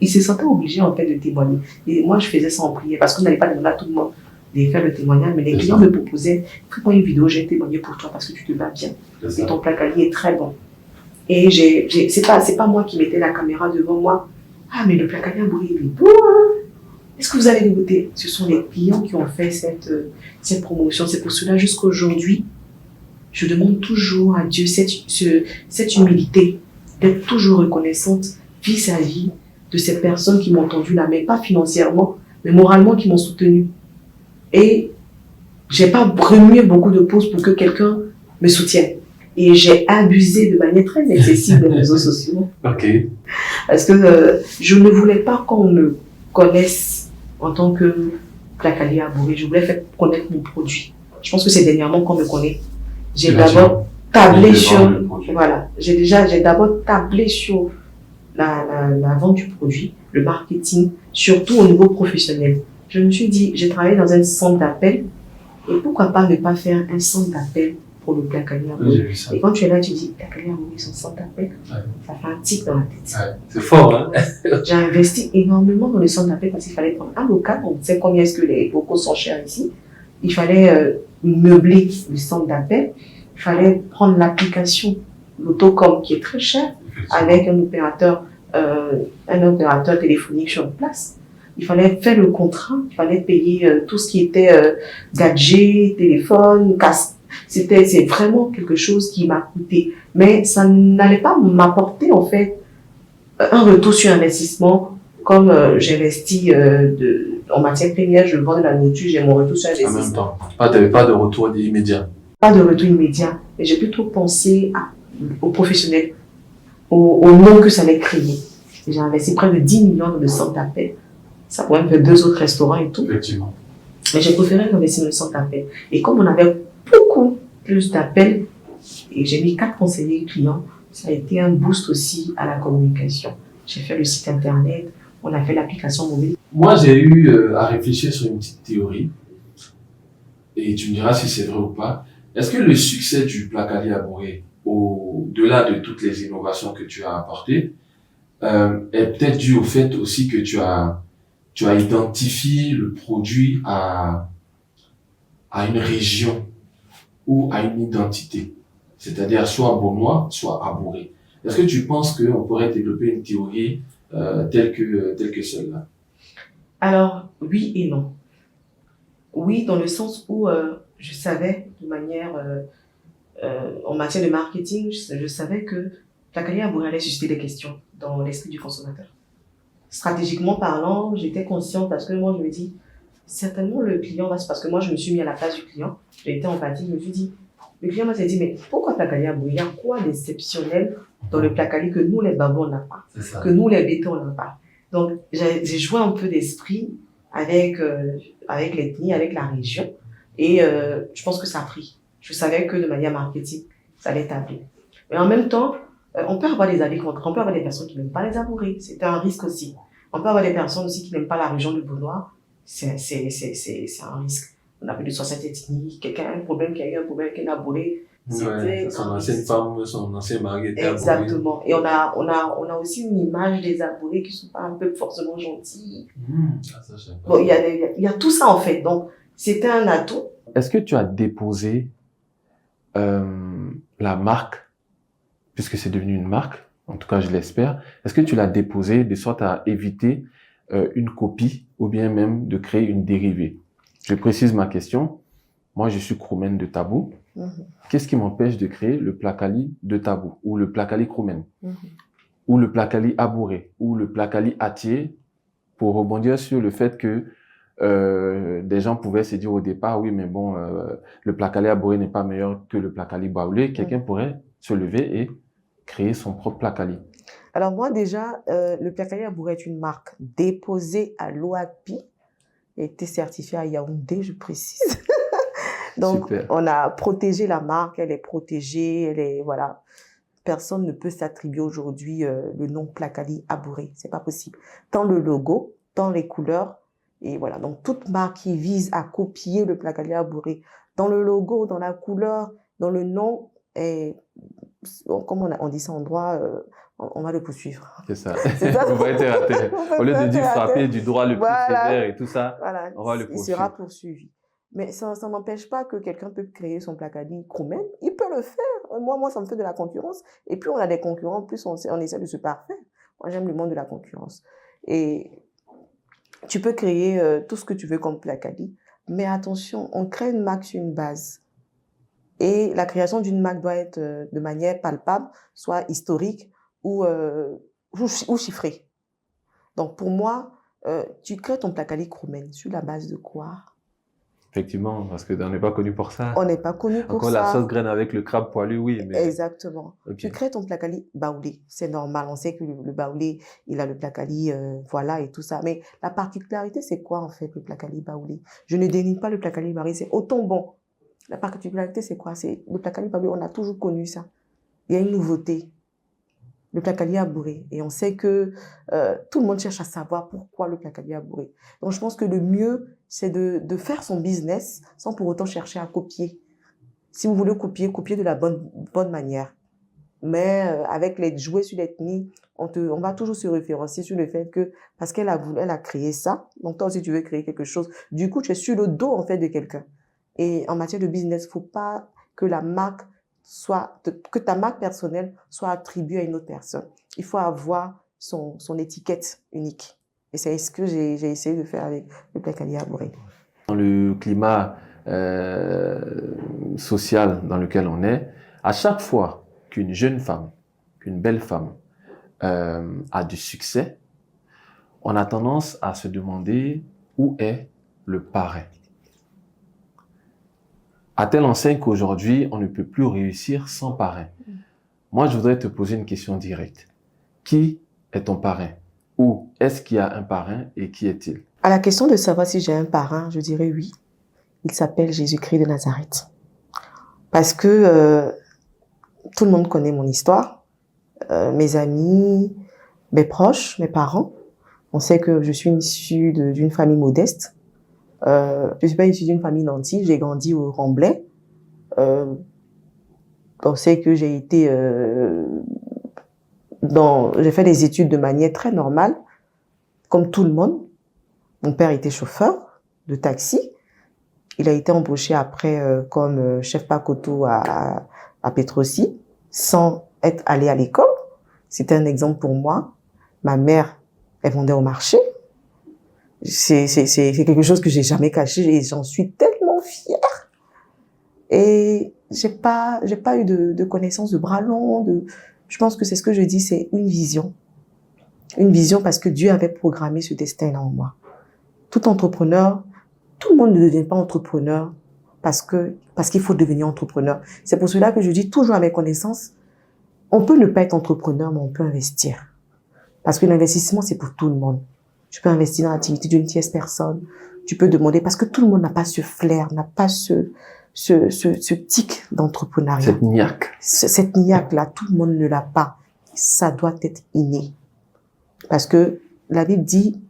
se sentait obligé en fait de témoigner. Et moi, je faisais ça en prière parce qu'on n'allait pas demander à tout le monde de faire le témoignage, mais les clients me proposaient, fais-moi une vidéo, j'ai témoigné pour toi parce que tu te bats bien. Et ton placalier est très bon. Et c'est pas moi qui mettais la caméra devant moi. Ah, mais le placalier Abouré, il est beau, hein? Est-ce que vous allez l'écouter? Ce sont les clients qui ont fait cette promotion. C'est pour cela, jusqu'à aujourd'hui, je demande toujours à Dieu cette humilité, d'être toujours reconnaissante vis-à-vis de ces personnes qui m'ont tendu la main, pas financièrement, mais moralement qui m'ont soutenu. Et j'ai pas remué beaucoup de pauses pour que quelqu'un me soutienne. Et j'ai abusé de manière très excessive des réseaux sociaux. Ok. Parce que je ne voulais pas qu'on me connaisse en tant que Plakalia Abouré. Je voulais faire connaître mon produit. Je pense que c'est dernièrement qu'on me connaît. J'ai d'abord tablé sur... Voilà. J'ai d'abord tablé sur la vente du produit, le marketing, surtout au niveau professionnel. Je me suis dit, j'ai travaillé dans un centre d'appel, et pourquoi pas ne pas faire un centre d'appel pour le Plakalia Abouré. Et quand tu es là, tu dis, Plakalia Abouré, son centre d'appel, ça fait un tic dans la tête. Ouais. C'est fort, hein? J'ai investi énormément dans le centre d'appel parce qu'il fallait prendre un local. On sait combien est-ce que les locaux sont chers ici. Il fallait meubler le centre d'appel. Il fallait prendre l'application l'Autocom qui est très cher avec un opérateur téléphonique sur place. Il fallait faire le contrat, il fallait payer tout ce qui était gadget, téléphone, casque. C'est vraiment quelque chose qui m'a coûté. Mais ça n'allait pas m'apporter en fait un retour sur investissement comme j'investis en matière première, je vends de la nourriture, j'ai mon retour sur investissement. En même temps, pas de retour immédiat. Pas de retour immédiat, mais j'ai plutôt pensé aux professionnels, au nom que ça allait créer. J'ai investi près de 10 millions dans le centre d'appel. Ça pourrait me faire 2 autres restaurants et tout. Effectivement. Mais j'ai préféré investir dans le centre d'appel. Et comme on avait beaucoup plus d'appels, et j'ai mis 4 conseillers clients, ça a été un boost aussi à la communication. J'ai fait le site internet, on a fait l'application mobile. Moi, j'ai eu à réfléchir sur une petite théorie, et tu me diras si c'est vrai ou pas. Est-ce que le succès du Plakalia Abouré au-delà de toutes les innovations que tu as apportées, est peut-être due au fait aussi que tu as identifié le produit à une région ou à une identité. C'est-à-dire soit Beaunois, soit Abouré. Est-ce que tu penses qu'on pourrait développer une théorie telle que celle-là? Alors, oui et non. Oui, dans le sens où je savais de manière, en matière de marketing, je savais que Plakali Abouré allait susciter des questions dans l'esprit du consommateur. Stratégiquement parlant, j'étais consciente parce que moi, je me dis, certainement le client va se... Parce que moi, je me suis mis à la place du client, j'ai été empathique, je me suis dit, le client m'a dit, mais pourquoi Plakali Abouré? Il y a quoi d'exceptionnel dans le Plakali que nous, les Babous, on n'a pas, que nous, les Bétons, on n'a pas? Donc, j'ai joué un peu d'esprit avec l'ethnie, avec la région, et je pense que ça a pris. Je savais que de manière marketing, ça allait tabler. Mais en même temps, on peut avoir des avis contre, on peut avoir des personnes qui n'aiment pas les Abourés, c'est un risque aussi. On peut avoir des personnes aussi qui n'aiment pas la région de Beaunois, c'est un risque. On a plus de 60 ethnies, quelqu'un a un problème, qui a eu un problème avec un Abouré. Ouais, son ancienne femme, son ancien mari était Abouré. Exactement. Et on a aussi une image des Abourés qui sont pas un peu forcément gentils. Bon, il y a tout ça en fait. Donc, c'était un atout. Est-ce que tu as déposé la marque, puisque c'est devenu une marque, en tout cas je l'espère, est-ce que tu l'as déposé de sorte à éviter une copie ou bien même de créer une dérivée? Je précise ma question. Moi, je suis Kroumen de Tabou. Qu'est-ce qui m'empêche de créer le Plakali de Tabou ou le Plakali Kroumen ou le Plakali Abouré ou le Plakali Atié, pour rebondir sur le fait que des gens pouvaient se dire au départ, oui, mais bon, le Plakali Abouré n'est pas meilleur que le Plakali Baoulé. Quelqu'un pourrait se lever et créer son propre Plakali. Alors moi déjà, le Plakali Abouré est une marque déposée à l'OAPI, et été certifiée à Yaoundé, je précise. Donc, super. On a protégé la marque, elle est protégée, voilà. Personne ne peut s'attribuer aujourd'hui le nom Plakali Abouré, c'est pas possible. Tant le logo, tant les couleurs, et voilà. Donc, toute marque qui vise à copier le Plakali Abouré, dans le logo, dans la couleur, dans le nom, et comme on dit ça en droit, on va le poursuivre. C'est ça. On va être raté. Au lieu de dire frapper du droit le plus sévère et tout ça, voilà. On va le poursuivre. Il sera poursuivi. Mais ça n'empêche pas que quelqu'un peut créer son Plakali Kroumen. Il peut le faire. Moi, ça me fait de la concurrence. Et puis, on a des concurrents. En plus, on essaie de se parfaire. Moi, j'aime le monde de la concurrence. Et tu peux créer tout ce que tu veux comme Plakali. Mais attention, on crée une marque sur une base. Et la création d'une marque doit être de manière palpable, soit historique ou chiffrée. Donc, pour moi, tu crées ton Plakali Kroumen sur la base de quoi? Effectivement, parce qu'on n'est pas connu pour ça. On n'est pas connu pour Encore ça. La sauce graine avec le crabe poilu, oui. Mais... Exactement. Okay. Tu crées ton Plakali Baoulé. C'est normal. On sait que le Baoulé, il a le Plakali, voilà, et tout ça. Mais la particularité, c'est quoi, en fait, le Plakali Baoulé? Je ne dénigre pas le Plakali Baoulé. C'est autant bon. La particularité, c'est quoi? C'est le Plakali Baoulé, on a toujours connu ça. Il y a une nouveauté. Le Plakali Abouré. Et on sait que tout le monde cherche à savoir pourquoi le Plakali Abouré. Donc, je pense que le mieux, c'est de faire son business sans pour autant chercher à copier. Si vous voulez copier de la bonne manière. Mais avec les jouets sur l'ethnie, on va toujours se référencier sur le fait que, parce qu'elle a créé ça, donc toi aussi tu veux créer quelque chose, du coup tu es sur le dos en fait de quelqu'un. Et en matière de business, faut pas que la marque que ta marque personnelle soit attribuée à une autre personne. Il faut avoir son étiquette unique. Et c'est ce que j'ai essayé de faire avec le Plakali Abouré. Dans le climat social dans lequel on est, à chaque fois qu'une jeune femme, qu'une belle femme a du succès, on a tendance à se demander où est le parrain. À telle enseigne qu'aujourd'hui, on ne peut plus réussir sans parrain. Moi, je voudrais te poser une question directe. Qui est ton parrain? Ou est-ce qu'il y a un parrain et qui est-il? À la question de savoir si j'ai un parrain, je dirais oui. Il s'appelle Jésus-Christ de Nazareth. Parce que tout le monde connaît mon histoire. Mes amis, mes proches, mes parents. On sait que je suis issue d'une famille modeste. Je suis pas issue d'une famille nantie. J'ai grandi au Remblai. pensais que j'ai été j'ai fait des études de manière très normale, comme tout le monde. Mon père était chauffeur de taxi. Il a été embauché après comme chef pacoto à Petrosi, sans être allé à l'école. C'était un exemple pour moi. Ma mère, elle vendait au marché. C'est quelque chose que j'ai jamais caché et j'en suis tellement fière. Et j'ai pas eu de connaissance de bras longs, je pense que c'est ce que je dis, c'est une vision. Une vision parce que Dieu avait programmé ce destin-là en moi. Tout entrepreneur, tout le monde ne devient pas entrepreneur parce qu'il faut devenir entrepreneur. C'est pour cela que je dis toujours à mes connaissances, on peut ne pas être entrepreneur, mais on peut investir. Parce que l'investissement, c'est pour tout le monde. Tu peux investir dans l'activité d'une tierce personne. Tu peux demander, parce que tout le monde n'a pas ce flair, n'a pas ce tic d'entrepreneuriat. Cette niaque. Cette niaque-là, tout le monde ne l'a pas. Ça doit être inné. Parce que la Bible dit,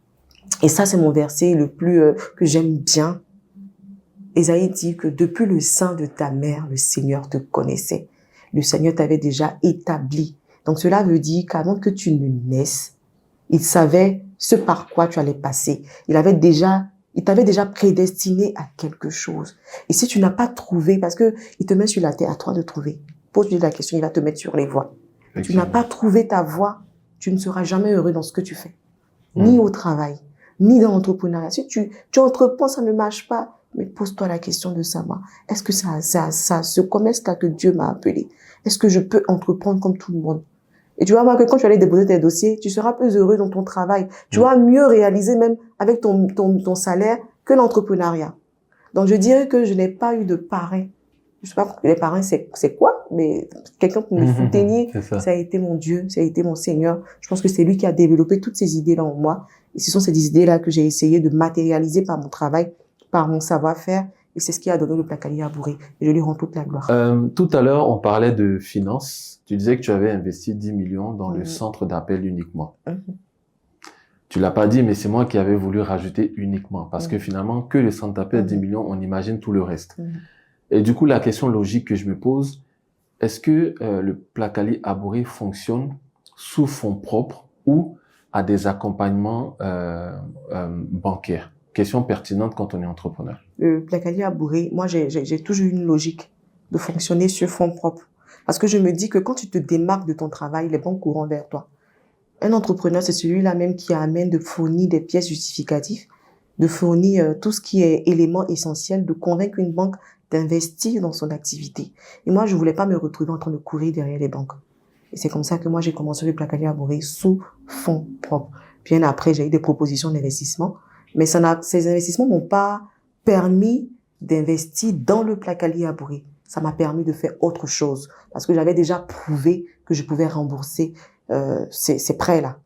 et ça c'est mon verset le plus que j'aime bien, Ésaïe dit que depuis le sein de ta mère, le Seigneur te connaissait. Le Seigneur t'avait déjà établi. Donc cela veut dire qu'avant que tu ne naisses, il savait ce par quoi tu allais passer. Il t'avait déjà prédestiné à quelque chose. Et si tu n'as pas trouvé, parce que il te met sur la terre, à toi de trouver. Pose-lui la question, il va te mettre sur les voies. Tu n'as pas trouvé ta voie, tu ne seras jamais heureux dans ce que tu fais. Ni au travail, ni dans l'entrepreneuriat. Si tu entreprends, ça ne marche pas. Mais pose-toi la question de savoir, est-ce que ce commerce-là que Dieu m'a appelé, est-ce que je peux entreprendre comme tout le monde? Et tu vas voir que quand tu vas aller déposer tes dossiers, tu seras plus heureux dans ton travail. Tu vas mieux réaliser même avec ton salaire que l'entrepreneuriat. Donc, je dirais que je n'ai pas eu de parrain. Je sais pas, les parrains, c'est quoi? Mais quelqu'un pour me soutenir, ça a été mon Dieu, ça a été mon Seigneur. Je pense que c'est lui qui a développé toutes ces idées-là en moi. Et ce sont ces idées-là que j'ai essayé de matérialiser par mon travail, par mon savoir-faire. Et c'est ce qui a donné le Placalier à Bourré. Et je lui rends toute la gloire. Tout à l'heure, on parlait de finances. Tu disais que tu avais investi 10 millions dans le centre d'appel uniquement. Tu l'as pas dit, mais c'est moi qui avais voulu rajouter uniquement. Parce que finalement, que le centre d'appel 10 millions, on imagine tout le reste. Et du coup, la question logique que je me pose, est-ce que le Placalier à Bourré fonctionne sous fonds propres ou à des accompagnements bancaires? Question pertinente quand on est entrepreneur. Le Placalier à Bourré, moi, j'ai toujours eu une logique de fonctionner sur fonds propres. Parce que je me dis que quand tu te démarques de ton travail, les banques courront vers toi. Un entrepreneur, c'est celui-là même qui amène de fournir des pièces justificatives, de fournir tout ce qui est élément essentiel, de convaincre une banque d'investir dans son activité. Et moi, je voulais pas me retrouver en train de courir derrière les banques. Et c'est comme ça que moi, j'ai commencé le Placalier à Bourré sous fonds propres. Bien après, j'ai eu des propositions d'investissement. Mais ces investissements m'ont pas permis d'investir dans le Placalier à Bourré. Ça m'a permis de faire autre chose. Parce que j'avais déjà prouvé que je pouvais rembourser ces prêts-là.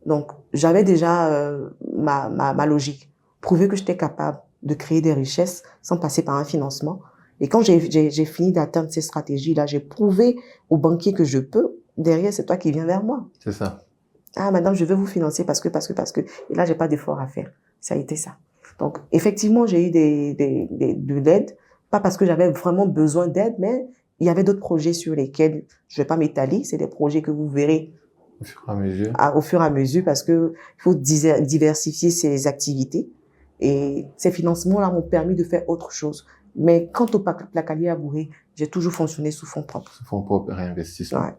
Donc, j'avais déjà ma logique. Prouver que j'étais capable de créer des richesses sans passer par un financement. Et quand j'ai fini d'atteindre ces stratégies-là, j'ai prouvé aux banquiers que je peux. Derrière, c'est toi qui viens vers moi. C'est ça. Ah, madame, je veux vous financer parce que. Et là, j'ai pas d'effort à faire. Ça a été ça. Donc, effectivement, j'ai eu de l'aide. Pas parce que j'avais vraiment besoin d'aide, mais il y avait d'autres projets sur lesquels je vais pas m'étaler. C'est des projets que vous verrez au fur et à mesure. Au fur et à mesure, parce que il faut diversifier ses activités. Et ces financements-là m'ont permis de faire autre chose. Mais quant au Placalier à Bourré, j'ai toujours fonctionné sous fonds propres. Sous fonds propres, réinvestissement. Ouais.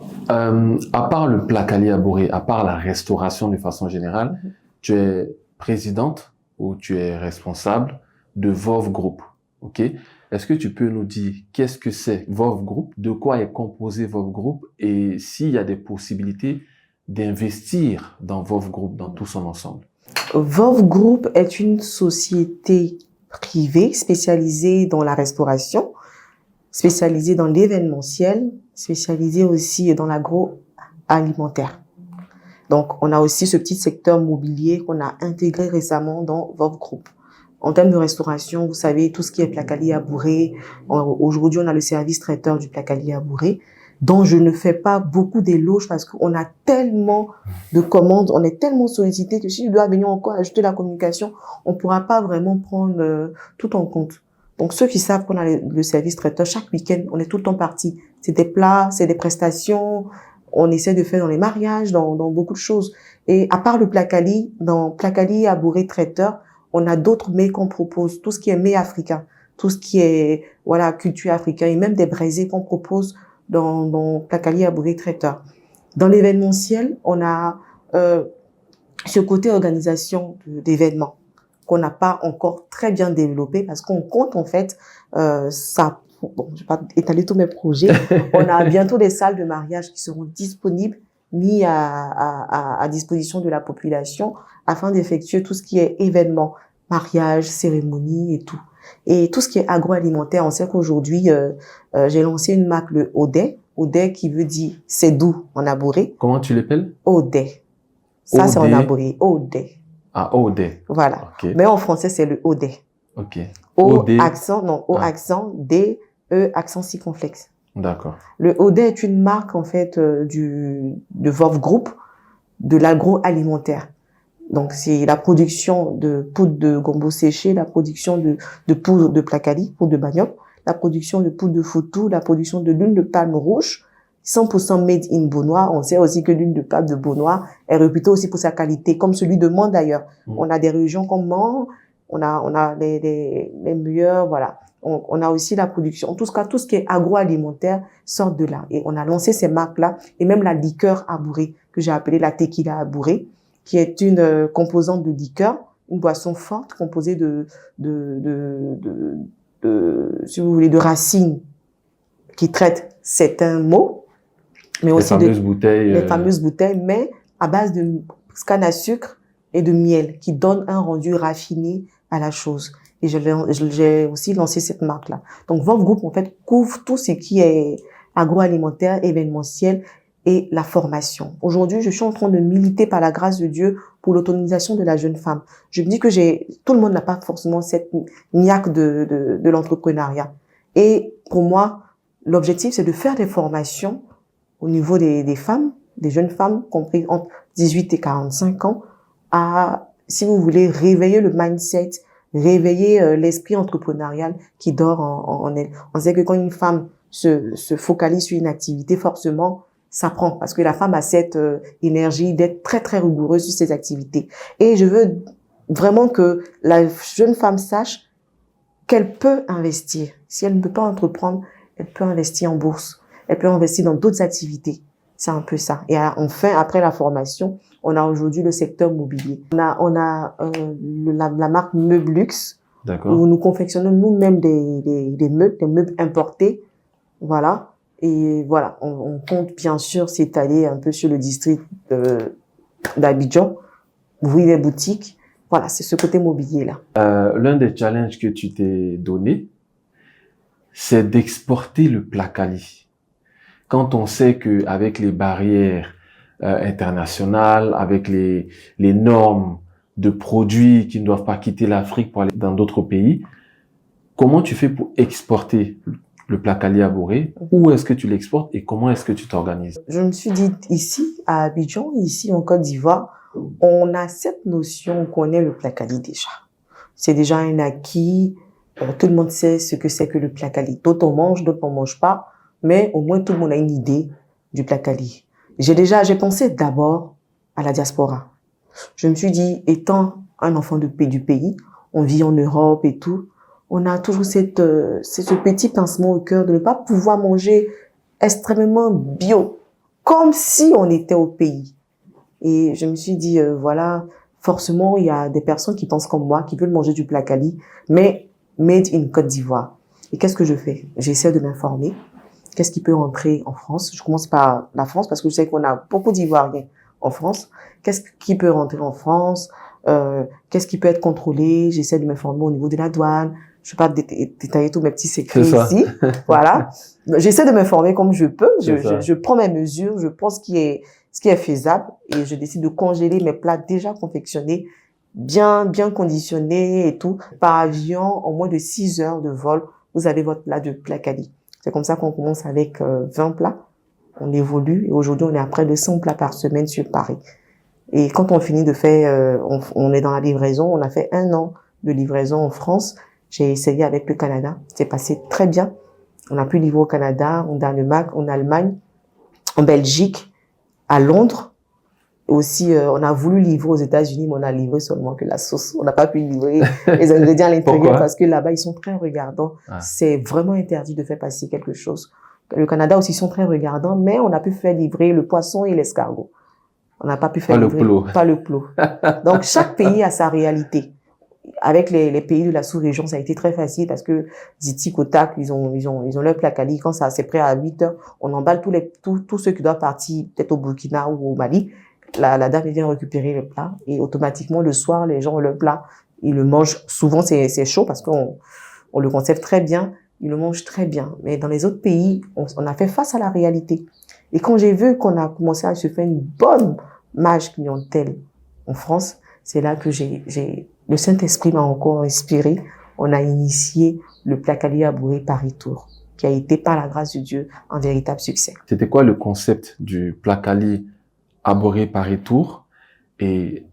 À part le Placalier à Bourré, à part la restauration de façon générale, tu es présidente ou tu es responsable de VOV Group. OK? Est-ce que tu peux nous dire qu'est-ce que c'est VOV Group, de quoi est composé VOV Group et s'il y a des possibilités d'investir dans VOV Group dans tout son ensemble? VOV Group est une société privée spécialisée dans la restauration, spécialisée dans l'événementiel, spécialisée aussi dans l'agroalimentaire. Donc, on a aussi ce petit secteur mobilier qu'on a intégré récemment dans VOV Group. En termes de restauration, vous savez, tout ce qui est Placalier à Bourré. Aujourd'hui, on a le service traiteur du Placalier à Bourré, dont je ne fais pas beaucoup d'éloges parce qu'on a tellement de commandes, on est tellement sollicité que si je dois venir encore ajouter la communication, on pourra pas vraiment prendre tout en compte. Donc, ceux qui savent qu'on a le service traiteur, chaque week-end, on est tout le temps parti. C'est des plats, c'est des prestations. On essaie de faire dans les mariages, dans beaucoup de choses. Et à part le placali, dans placali abouré traiteur, on a d'autres mets qu'on propose. Tout ce qui est mets africain, tout ce qui est, voilà, culture africaine et même des braisés qu'on propose dans placali abouré traiteur. Dans l'événementiel, on a, ce côté organisation d'événements qu'on n'a pas encore très bien développé parce qu'on compte en fait ça. Bon, je vais pas étaler tous mes projets. On a bientôt des salles de mariage qui seront disponibles, mis à disposition de la population afin d'effectuer tout ce qui est événements, mariage, cérémonie et tout. Et tout ce qui est agroalimentaire, on sait qu'aujourd'hui, j'ai lancé une marque, le Audet. Audet qui veut dire c'est doux en abouré. Comment tu l'appelles? Audet. Ça, c'est en abouré. Audet. Ah, Audet. Voilà. Okay. Mais en français, c'est le Audet. Ok. O accent, non, O accent, D, E accent circonflexe. D'accord. Le Audet est une marque, en fait, de Vov Group, de l'agroalimentaire. Donc, c'est la production de poudre de gombo séché, la production de poudre de placali, poudre de manioc, la production de poudre de foutou, la production de l'huile de palme rouge, 100% made in Beaunois. On sait aussi que l'huile de palme de Beaunois est réputée aussi pour sa qualité, comme celui de Mans d'ailleurs. On a des régions comme Mans, on a les meilleurs, voilà. On a aussi la production. En tout cas, tout ce qui est agroalimentaire sort de là. Et on a lancé ces marques-là, et même la liqueur abourée, que j'ai appelée la tequila abourée, qui est une composante de liqueur, une boisson forte composée si vous voulez, de racines qui traitent certains maux, mais aussi les fameuses bouteilles, mais à base de canne à sucre et de miel, qui donne un rendu raffiné à la chose. Et j'ai aussi lancé cette marque-là. Donc, Vov Group, en fait, couvre tout ce qui est agroalimentaire, événementiel et la formation. Aujourd'hui, je suis en train de militer par la grâce de Dieu pour l'autonomisation de la jeune femme. Je me dis que tout le monde n'a pas forcément cette niaque de l'entrepreneuriat. Et pour moi, l'objectif, c'est de faire des formations au niveau des femmes, des jeunes femmes, compris entre 18 et 45 ans, à, si vous voulez, réveiller le mindset, réveiller l'esprit entrepreneurial qui dort en elle. On sait que quand une femme se focalise sur une activité, forcément, ça prend, parce que la femme a cette énergie d'être très, très rigoureuse sur ses activités. Et je veux vraiment que la jeune femme sache qu'elle peut investir. Si elle ne peut pas entreprendre, elle peut investir en bourse. Elle peut investir dans d'autres activités. C'est un peu ça. Et enfin, après la formation, on a aujourd'hui le secteur mobilier. On a la marque Meublux, où nous confectionnons nous-mêmes des meubles importés. Voilà. Et voilà, on compte bien sûr s'étaler un peu sur le district d'Abidjan, ouvrir des boutiques. Voilà, c'est ce côté mobilier-là. L'un des challenges que tu t'es donné, c'est d'exporter le placali. Quand on sait que avec les barrières internationales, avec les normes de produits qui ne doivent pas quitter l'Afrique pour aller dans d'autres pays, comment tu fais pour exporter le placali abouré? Où est-ce que tu l'exportes et comment est-ce que tu t'organises? Je me suis dit, ici, à Abidjan, ici en Côte d'Ivoire, on a cette notion, on connaît le placali déjà. C'est déjà un acquis. Tout le monde sait ce que c'est que le placali. D'autres en mangent, d'autres n'en mangent pas. Mais au moins, tout le monde a une idée du placali. J'ai pensé d'abord à la diaspora. Je me suis dit, étant un enfant du pays, on vit en Europe et tout, on a toujours ce petit pincement au cœur de ne pas pouvoir manger extrêmement bio, comme si on était au pays. Et je me suis dit, voilà, forcément, il y a des personnes qui pensent comme moi, qui veulent manger du placali, mais made in Côte d'Ivoire. Et qu'est-ce que je fais? J'essaie de m'informer. Qu'est-ce qui peut rentrer en France? Je commence par la France, parce que je sais qu'on a beaucoup d'Ivoiriens en France. Qu'est-ce qui peut rentrer en France? Qu'est-ce qui peut être contrôlé? J'essaie de m'informer au niveau de la douane. Je ne vais pas détailler tous mes petits secrets ici. Voilà. J'essaie de m'informer comme je peux. Je prends mes mesures, je prends ce qui est faisable et je décide de congeler mes plats déjà confectionnés, bien conditionnés et tout. Par avion, en moins de 6 heures de vol, vous avez votre plat de placali. C'est comme ça qu'on commence avec 20 plats. On évolue et aujourd'hui, on est à près de 100 plats par semaine sur Paris. Et quand on finit de faire, on est dans la livraison, on a fait 1 an de livraison en France. J'ai essayé avec le Canada. C'est passé très bien. On a pu livrer au Canada, en Danemark, en Allemagne, en Belgique, à Londres. Aussi, on a voulu livrer aux États-Unis, mais on a livré seulement que la sauce. On n'a pas pu livrer les ingrédients à l'intérieur parce que là-bas, ils sont très regardants. Ah. C'est vraiment interdit de faire passer quelque chose. Le Canada aussi, ils sont très regardants, mais on a pu faire livrer le poisson et l'escargot. On n'a pas pu faire livrer pas le plot. Donc, chaque pays a sa réalité. Avec les pays de la sous-région, ça a été très facile parce que Ziti, Kotak, ils ont leur placali. Quand ça, c'est prêt à 8 heures, on emballe tous ceux qui doivent partir, peut-être au Burkina ou au Mali. La dame vient récupérer le plat et automatiquement, le soir, les gens ont le plat. Ils le mangent. Souvent, c'est chaud parce qu'on le conserve très bien. Ils le mangent très bien. Mais dans les autres pays, on a fait face à la réalité. Et quand j'ai vu qu'on a commencé à se faire une bonne mâche clientèle en France, c'est là que le Saint-Esprit m'a encore inspiré. On a initié le Placali Abouré Paris Tour, qui a été, par la grâce de Dieu, un véritable succès. C'était quoi le concept du Placali Abouré Paris Tour? Et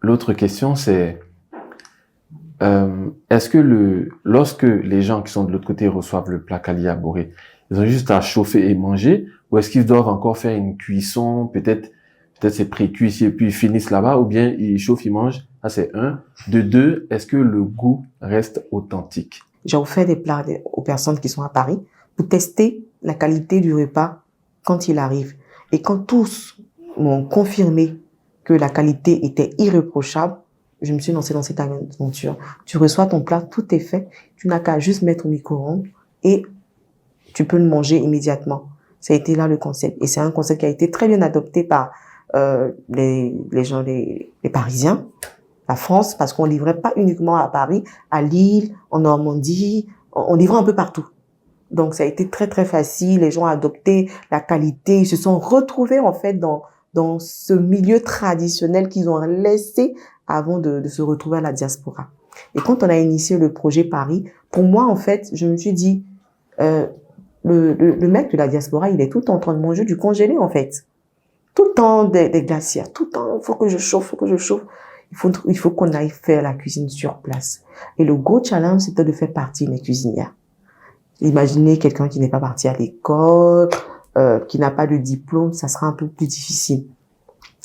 l'autre question, c'est est-ce que lorsque les gens qui sont de l'autre côté reçoivent le Placali Abouré, ils ont juste à chauffer et manger, ou est-ce qu'ils doivent encore faire une cuisson, peut-être c'est pré-cuit et puis ils finissent là-bas, ou bien ils chauffent, ils mangent? Ça, c'est un. De deux, est-ce que le goût reste authentique? J'ai offert des plats aux personnes qui sont à Paris pour tester la qualité du repas quand il arrive. Et quand tous m'ont confirmé que la qualité était irréprochable, je me suis lancée dans cette aventure. Tu reçois ton plat, tout est fait. Tu n'as qu'à juste mettre au micro-ondes et tu peux le manger immédiatement. Ça a été là le concept. Et c'est un concept qui a été très bien adopté par les gens, les Parisiens, la France, parce qu'on livrait pas uniquement à Paris, à Lille, en Normandie, on livrait un peu partout. Donc ça a été très très facile, les gens ont adopté la qualité, ils se sont retrouvés en fait dans ce milieu traditionnel qu'ils ont laissé avant de se retrouver à la diaspora. Et quand on a initié le projet Paris, pour moi en fait, je me suis dit le mec de la diaspora, il est tout le temps en train de manger du congelé en fait. Tout le temps des glacières, tout le temps, il faut que je chauffe. Il faut qu'on aille faire la cuisine sur place. Et le gros challenge, c'était de faire partie mes cuisinières. Imaginez quelqu'un qui n'est pas parti à l'école, qui n'a pas de diplôme, ça sera un peu plus difficile.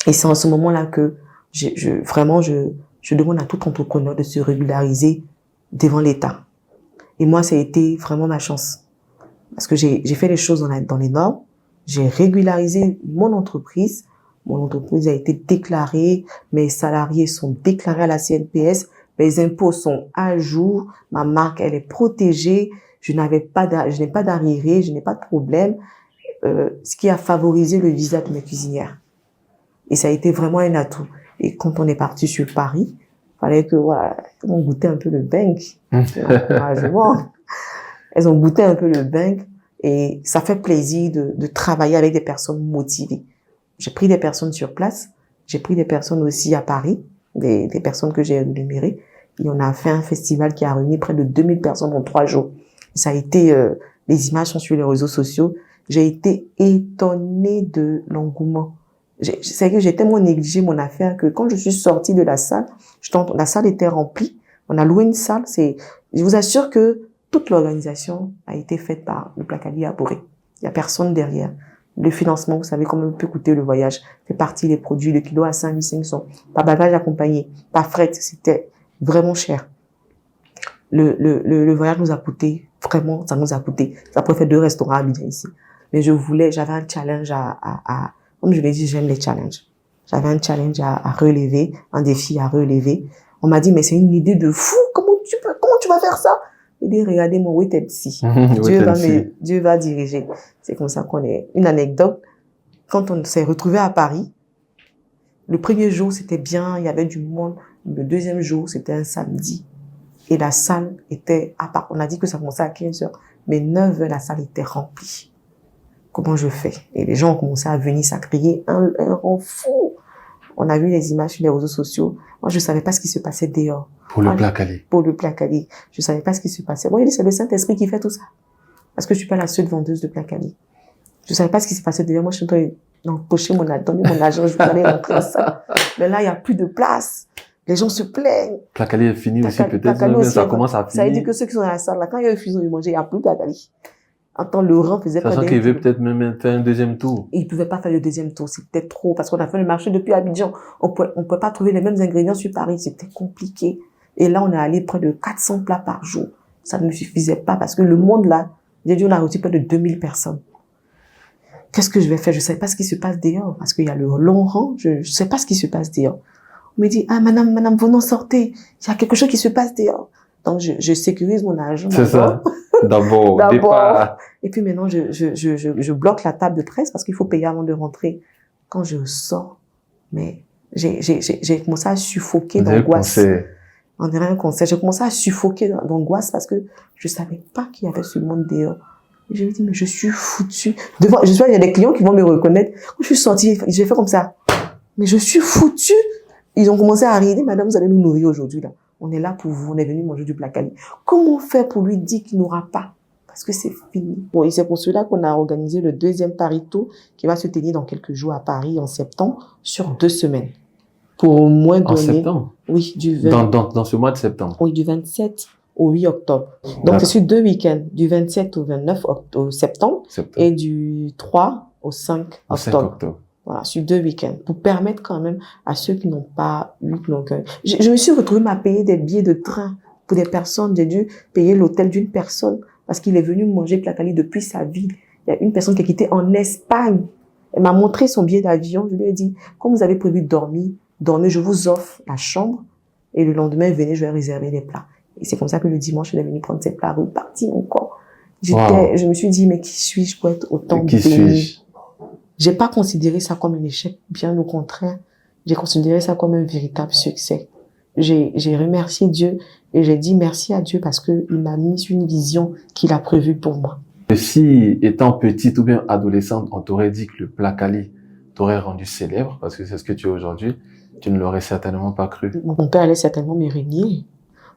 Et c'est en ce moment-là que je demande à tout entrepreneur de se régulariser devant l'État. Et moi, ça a été vraiment ma chance. Parce que j'ai fait les choses dans les normes. J'ai régularisé mon entreprise. Mon entreprise a été déclarée. Mes salariés sont déclarés à la CNPS. Mes impôts sont à jour. Ma marque, elle est protégée. Je n'ai pas d'arriérés. Je n'ai pas de problème. Ce qui a favorisé le visa de mes cuisinières. Et ça a été vraiment un atout. Et quand on est parti sur Paris, fallait que, voilà, on goûtait un peu le bang. Elles ont goûté un peu le bang. Et ça fait plaisir de travailler avec des personnes motivées. J'ai pris des personnes sur place. J'ai pris des personnes aussi à Paris, des personnes que j'ai énumérées. Et on a fait un festival qui a réuni près de 2000 personnes en 3 jours. Ça a été, les images sont sur les réseaux sociaux. J'ai été étonnée de l'engouement. C'est que j'ai tellement négligé mon affaire que quand je suis sortie de la salle, la salle était remplie. On a loué une salle. Je vous assure que toute l'organisation a été faite par le Placali Abouré. Il n'y a personne derrière. Le financement, vous savez combien peut coûter le voyage. Fait partie des produits, le kilo à 5500. Pas bagage accompagné, pas fret. C'était vraiment cher. Le voyage nous a coûté, vraiment, ça nous a coûté. Ça pourrait faire 2 restaurants à Abidjan ici. Mais j'avais un challenge comme je l'ai dit, j'aime les challenges. J'avais un challenge à relever, un défi à relever. On m'a dit, mais c'est une idée de fou. Comment tu vas faire ça? J'ai dit, regardez mon wait and see. Dieu va diriger. C'est comme ça qu'on est. Une anecdote. Quand on s'est retrouvé à Paris, le premier jour, c'était bien, il y avait du monde. Le deuxième jour, c'était un samedi. Et la salle était, on a dit que ça commençait à 15 heures. Mais 9 heures, la salle était remplie. Comment je fais? Et les gens ont commencé à venir, ça criait un rang fou. On a vu les images sur les réseaux sociaux. Moi, je savais pas ce qui se passait dehors. Pour le Placali. Pour le Placali. Je savais pas ce qui se passait. Moi, c'est le Saint-Esprit qui fait tout ça. Parce que je suis pas la seule vendeuse de Placali. Je savais pas ce qui se passait dehors. Moi, je suis en train d'empocher donner mon argent, je vais aller rentrer dans ça. Mais là, il y a plus de place. Les gens se plaignent. Placali est fini aussi, peut-être. Placali Même aussi, ça commence à finir. Ça veut dire que ceux qui sont dans la salle, là, quand il y a eu fusion de manger, il n'y a plus Placali. En temps, Laurent faisait pas Sachant qu'il veut peut-être même faire un deuxième tour. Il pouvait pas faire le deuxième tour, c'était trop, parce qu'on a fait le marché depuis Abidjan. On pouvait pas trouver les mêmes ingrédients sur Paris, c'était compliqué. Et là, on est allé près de 400 plats par jour. Ça ne me suffisait pas, parce que le monde là, j'ai dit, on a reçu près de 2000 personnes. Qu'est-ce que je vais faire? Je sais pas ce qui se passe dehors, parce qu'il y a le long rang, je sais pas ce qui se passe dehors. On me dit, ah, madame, venons sortez. Il y a quelque chose qui se passe dehors. Donc, je sécurise mon argent. C'est ça. D'abord. Départ. Et puis maintenant, je bloque la table de presse parce qu'il faut payer avant de rentrer. Quand je sors, mais j'ai commencé à suffoquer d'angoisse. On dirait un concert. J'ai commencé à suffoquer d'angoisse parce que je savais pas qu'il y avait ce monde dehors. Et je me dis, mais je suis foutue. Devant, je sais pas, il y a des clients qui vont me reconnaître. Quand je suis sortie, j'ai fait comme ça. Mais je suis foutue. Ils ont commencé à rire. Madame, vous allez nous nourrir aujourd'hui, là. On est là pour vous, on est venu manger du Placali. Comment faire pour lui dire qu'il n'aura pas? Parce que c'est fini. Bon, et c'est pour cela qu'on a organisé le deuxième Paris Tour qui va se tenir dans quelques jours à Paris en septembre sur 2 semaines. Pour au moins donner... En septembre? Oui, du 20... Dans ce mois de septembre? Oui, du 27 au 8 octobre. Donc, c'est sur 2 week-ends, du 27 au 29 septembre et du 3 au 5 octobre. Au 5 octobre. Voilà, sur 2 week-ends, pour permettre quand même à ceux qui n'ont pas eu, donc, je me suis retrouvée à payer des billets de train pour des personnes. J'ai dû payer l'hôtel d'une personne parce qu'il est venu manger Placali depuis sa ville. Il y a une personne qui a quitté en Espagne. Elle m'a montré son billet d'avion. Je lui ai dit, comme vous avez prévu de dormir, dormez, je vous offre la chambre. Et le lendemain, venez, je vais réserver les plats. Et c'est comme ça que le dimanche, elle est venue prendre ses plats, reparti encore. Je me suis dit, mais qui suis-je pour être autant béni? Qui suis-je? J'ai pas considéré ça comme un échec, bien au contraire. J'ai considéré ça comme un véritable succès. J'ai remercié Dieu et j'ai dit merci à Dieu parce que il m'a mis une vision qu'il a prévue pour moi. Et si, étant petite ou bien adolescente, on t'aurait dit que le Placali t'aurait rendu célèbre, parce que c'est ce que tu es aujourd'hui, tu ne l'aurais certainement pas cru. Mon père allait certainement me régner.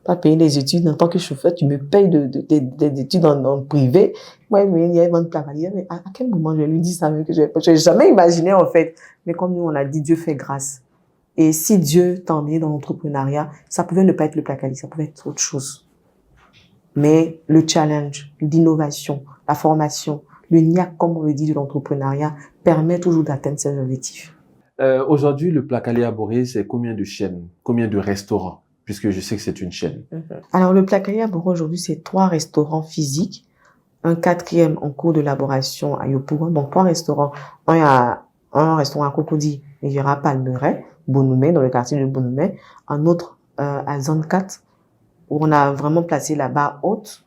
Pas payer des études en tant que chauffeur, tu me payes des études dans le privé. Moi, il y a vendre Placali. Mais à quel moment je lui dis ça même que je n'ai jamais imaginé en fait. Mais comme nous on a dit, Dieu fait grâce. Et si Dieu t'a emmené dans l'entrepreneuriat, ça pouvait ne pas être le Placali, ça pouvait être autre chose. Mais le challenge, l'innovation, la formation, le NIAC, comme on le dit, de l'entrepreneuriat, permet toujours d'atteindre ses objectifs. Aujourd'hui, le Placali à Boré, c'est combien de chaînes, combien de restaurants? Puisque je sais que c'est une chaîne. Alors, le Placali à Boré, aujourd'hui, c'est 3 restaurants physiques, un 4e en cours d'élaboration à Yopougon. Donc, 3 restaurants. Un restaurant à Cocody, Riviera Palmeraie, Bonoumé, dans le quartier de Bonoumé. Un autre à Zone 4, où on a vraiment placé la barre haute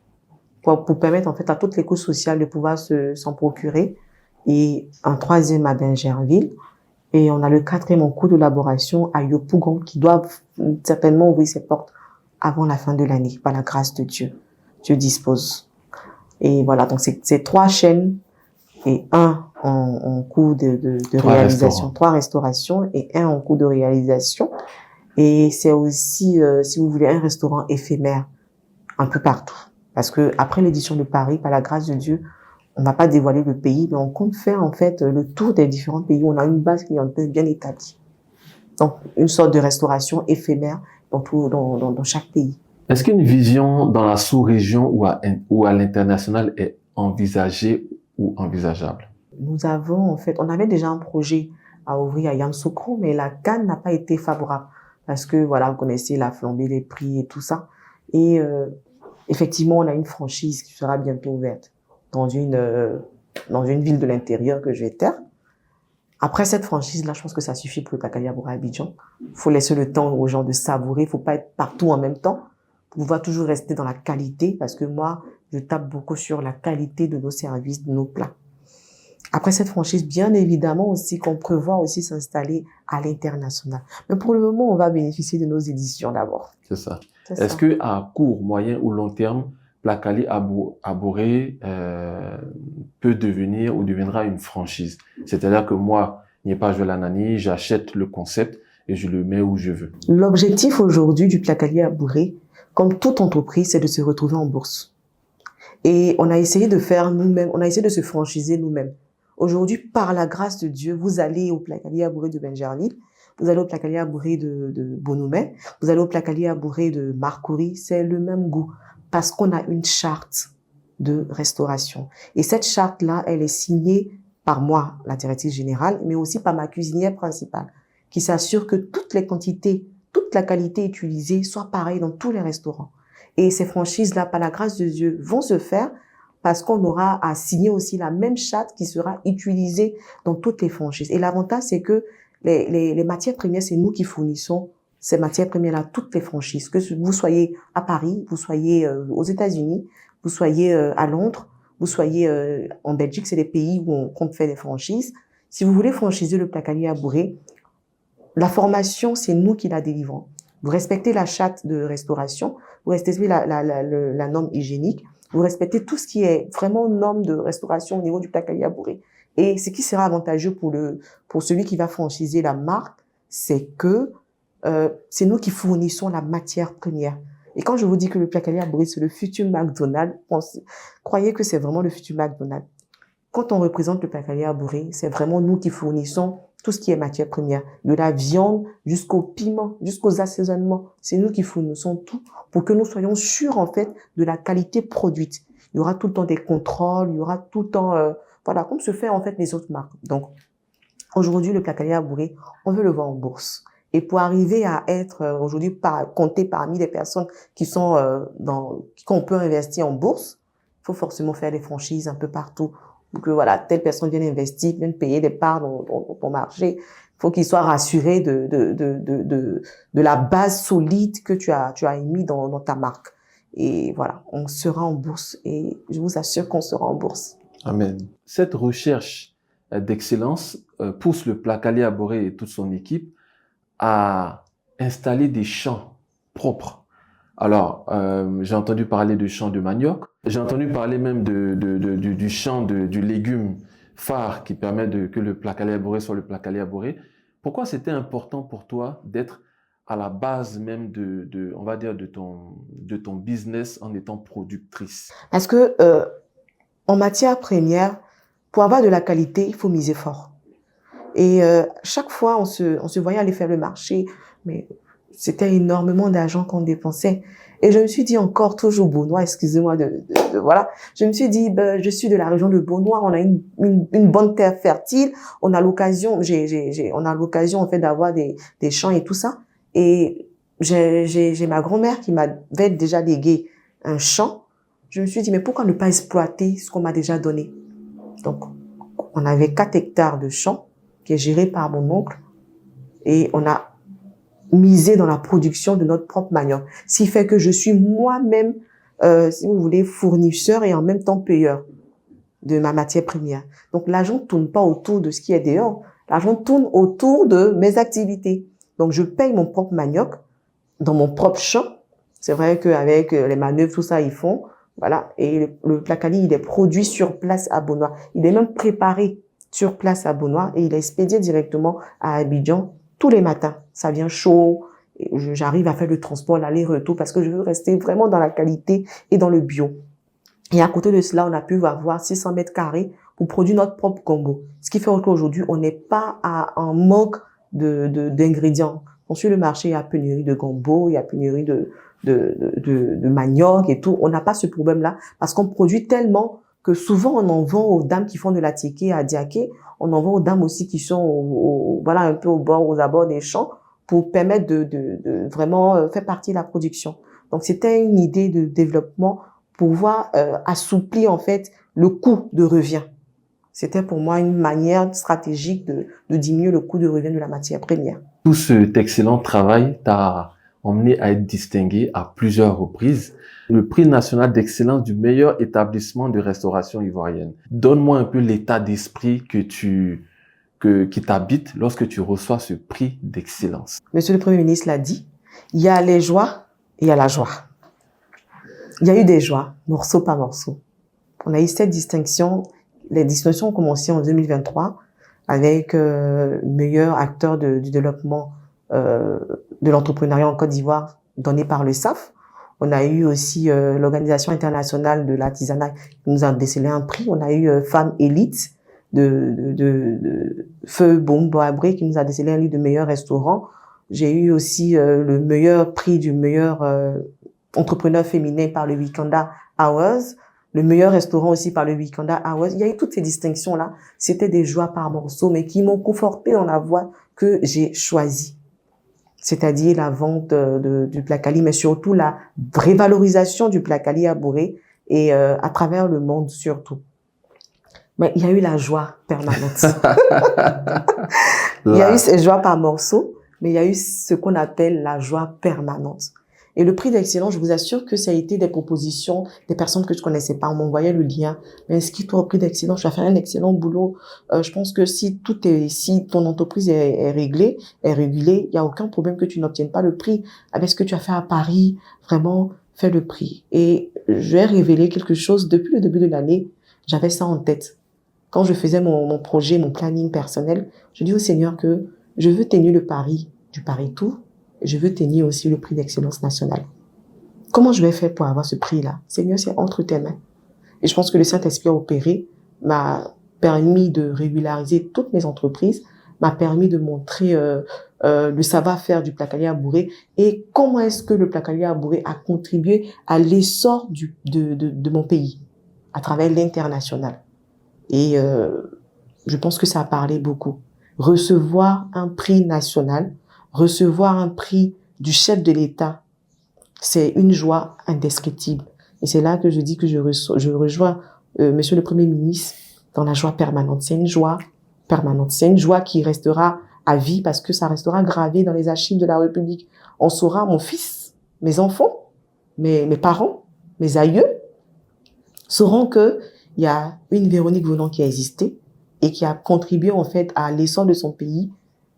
pour permettre, en fait, à toutes les couches sociales de pouvoir s'en procurer. Et un 3e à Bingerville. Et on a le 4e en cours d'élaboration à Yopougon qui doit certainement ouvrir ses portes avant la fin de l'année, par la grâce de Dieu. Dieu dispose. Et voilà, donc c'est 3 chaînes et un en cours de réalisation. 3 restaurations et un en cours de réalisation. Et c'est aussi, si vous voulez, un restaurant éphémère un peu partout. Parce que après l'édition de Paris, par la grâce de Dieu, on va pas dévoiler le pays, mais on compte faire en fait le tour des différents pays. On a une base clientèle bien établie. Donc, une sorte de restauration éphémère dans chaque pays. Est-ce qu'une vision dans la sous-région ou à l'international est envisagée ou envisageable? Nous avons en fait, on avait déjà un projet à ouvrir à Yamoussoukro, mais la canne n'a pas été favorable parce que voilà, vous connaissez la flambée des prix et tout ça. Et effectivement, on a une franchise qui sera bientôt ouverte dans une ville de l'intérieur que je vais taire. Après cette franchise-là, je pense que ça suffit pour le Placali à Boré Abidjan. Faut laisser le temps aux gens de savourer. Faut pas être partout en même temps. Faut pouvoir toujours rester dans la qualité parce que moi, je tape beaucoup sur la qualité de nos services, de nos plats. Après cette franchise, bien évidemment aussi qu'on prévoit aussi s'installer à l'international. Mais pour le moment, on va bénéficier de nos éditions d'abord. C'est ça. Est-ce que à court, moyen ou long terme, Placali à Boré peut devenir ou deviendra une franchise? C'est-à-dire que moi, n'y ai pas joué l'anani, j'achète le concept et je le mets où je veux. L'objectif aujourd'hui du Placali à Boré, comme toute entreprise, c'est de se retrouver en bourse. Et on a essayé de faire nous-mêmes, on a essayé de se franchiser nous-mêmes. Aujourd'hui, par la grâce de Dieu, vous allez au Placali à Boré de Bingerville, vous allez au Placalier à Bourré de Bonhomet, vous allez au Placalier à Bourré de Marcory, c'est le même goût. Parce qu'on a une charte de restauration. Et cette charte-là, elle est signée par moi, la directrice générale, mais aussi par ma cuisinière principale, qui s'assure que toutes les quantités, toute la qualité utilisée soit pareille dans tous les restaurants. Et ces franchises-là, par la grâce de Dieu, vont se faire parce qu'on aura à signer aussi la même charte qui sera utilisée dans toutes les franchises. Et l'avantage, c'est que les matières premières, c'est nous qui fournissons ces matières premières-là, toutes les franchises. Que vous soyez à Paris, vous soyez aux États-Unis, vous soyez à Londres, vous soyez en Belgique, c'est des pays où on compte faire des franchises. Si vous voulez franchiser le Placalier à Bourré, la formation, c'est nous qui la délivrons. Vous respectez la charte de restauration, vous respectez la norme hygiénique, vous respectez tout ce qui est vraiment norme de restauration au niveau du Placalier à Bourré. Et ce qui sera avantageux pour celui qui va franchiser la marque, c'est que c'est nous qui fournissons la matière première. Et quand je vous dis que le Placalier à Bourré, c'est le futur McDonald's, croyez que c'est vraiment le futur McDonald's. Quand on représente le Placalier à Bourré, c'est vraiment nous qui fournissons tout ce qui est matière première, de la viande jusqu'au piment, jusqu'aux assaisonnements. C'est nous qui fournissons tout pour que nous soyons sûrs, en fait, de la qualité produite. Il y aura tout le temps des contrôles, il y aura tout le temps, voilà, comme se fait, en fait, les autres marques. Donc, aujourd'hui, le Placalier à Bourré, on veut le voir en bourse. Et pour arriver à être aujourd'hui compté parmi les personnes qui sont qu'on peut investir en bourse, il faut forcément faire des franchises un peu partout. Donc voilà, telle personne vient investir, vient payer des parts dans ton marché. Il faut qu'il soit rassuré de la base solide que tu as émis dans ta marque. Et voilà, on sera en bourse et je vous assure qu'on sera en bourse. Amen. Cette recherche d'excellence pousse le Placalier à Bourré et toute son équipe à installer des champs propres. Alors, j'ai entendu parler de champs de manioc, j'ai entendu parler même du champ du légume phare qui permet que le Placalier à Bourré soit le Placalier à Bourré. Pourquoi c'était important pour toi d'être à la base même on va dire de ton business en étant productrice? Parce que en matière première, pour avoir de la qualité, il faut miser fort. Et chaque fois, on se voyait aller faire le marché, mais c'était énormément d'argent qu'on dépensait. Et je me suis dit encore, toujours Beaunois, excusez-moi voilà. Je me suis dit, je suis de la région de Beaunois, on a une bonne terre fertile, on a l'occasion, on a l'occasion en fait d'avoir des champs et tout ça. Et j'ai ma grand-mère qui m'avait déjà légué un champ. Je me suis dit, mais pourquoi ne pas exploiter ce qu'on m'a déjà donné? Donc, on avait 4 hectares de champs qui est géré par mon oncle et on a misé dans la production de notre propre manioc. Ce qui fait que je suis moi-même, si vous voulez, fournisseur et en même temps payeur de ma matière première. Donc, l'argent ne tourne pas autour de ce qui est dehors. L'argent tourne autour de mes activités. Donc, je paye mon propre manioc dans mon propre champ. C'est vrai qu'avec les manœuvres, tout ça, ils font. Voilà. Et le Placalier, il est produit sur place à Beaunois. Il est même préparé sur place à Beaunois et il est expédié directement à Abidjan tous les matins. Ça vient chaud. J'arrive à faire le transport, l'aller-retour parce que je veux rester vraiment dans la qualité et dans le bio. Et à côté de cela, on a pu avoir 600 mètres carrés pour produire notre propre gombo. Ce qui fait qu'aujourd'hui, on n'est pas en manque d'ingrédients. Sur le marché, il y a pénurie de gombo, il y a pénurie de manioc et tout. On n'a pas ce problème-là parce qu'on produit tellement que souvent on en vend aux dames qui font de la tiéké à Diaké. On en vend aux dames aussi qui sont voilà un peu aux abords des champs pour permettre de vraiment faire partie de la production. Donc c'était une idée de développement pour pouvoir assouplir en fait le coût de revient. C'était pour moi une manière stratégique de diminuer le coût de revient de la matière première. Tout cet excellent travail t'a emmené à être distingué à plusieurs reprises. Le prix national d'excellence du meilleur établissement de restauration ivoirienne. Donne-moi un peu l'état d'esprit qui t'habite lorsque tu reçois ce prix d'excellence. Monsieur le Premier ministre l'a dit, il y a les joies et il y a la joie. Il y a eu des joies, morceau par morceau. On a eu cette distinction. Les distinctions ont commencé en 2023 avec meilleur acteur du développement de l'entrepreneuriat en Côte d'Ivoire donné par le SAF. On a eu aussi l'Organisation internationale de l'artisanat qui nous a décelé un prix. On a eu Femme Élite Feu Boum Boabré qui nous a décerné un livre de meilleur restaurant. J'ai eu aussi le meilleur prix du meilleur entrepreneur féminin par le Wakanda Hours, le meilleur restaurant aussi par le Wakanda Hours. Il y a eu toutes ces distinctions-là. C'était des joies par morceaux, mais qui m'ont conforté dans la voie que j'ai choisie. C'est-à-dire la vente du Placali, mais surtout la révalorisation du Placali à Bourré et à travers le monde surtout. Mais il y a eu la joie permanente. Il y a eu ces joies par morceaux, mais il y a eu ce qu'on appelle la joie permanente. Et le prix d'excellence, je vous assure que ça a été des propositions des personnes que je connaissais pas. On m'envoyait le lien. Mais inscris-toi au prix d'excellence. Tu vas faire un excellent boulot. Je pense que si ton entreprise est réglée, est régulée, il y a aucun problème que tu n'obtiennes pas le prix. Avec ce que tu as fait à Paris, vraiment, fais le prix. Et je vais révéler quelque chose. Depuis le début de l'année, j'avais ça en tête. Quand je faisais mon projet, mon planning personnel, je dis au Seigneur que je veux tenir le pari du Paris Tour. Je veux tenir aussi le prix d'excellence nationale. Comment je vais faire pour avoir ce prix-là? Seigneur, c'est entre tes mains. Et je pense que le Saint-Esprit a opéré, m'a permis de régulariser toutes mes entreprises, m'a permis de montrer le savoir-faire du Placali à Bourré et comment est-ce que le Placali à Bourré a contribué à l'essor de mon pays à travers l'international. Et je pense que ça a parlé beaucoup. Recevoir un prix national, recevoir un prix du chef de l'État, c'est une joie indescriptible. Et c'est là que je dis que je rejoins Monsieur le Premier ministre dans la joie permanente. C'est une joie permanente. C'est une joie qui restera à vie parce que ça restera gravé dans les archives de la République. On saura, mon fils, mes enfants, mes parents, mes aïeux, sauront que il y a une Véronique Venant qui a existé et qui a contribué en fait à l'essor de son pays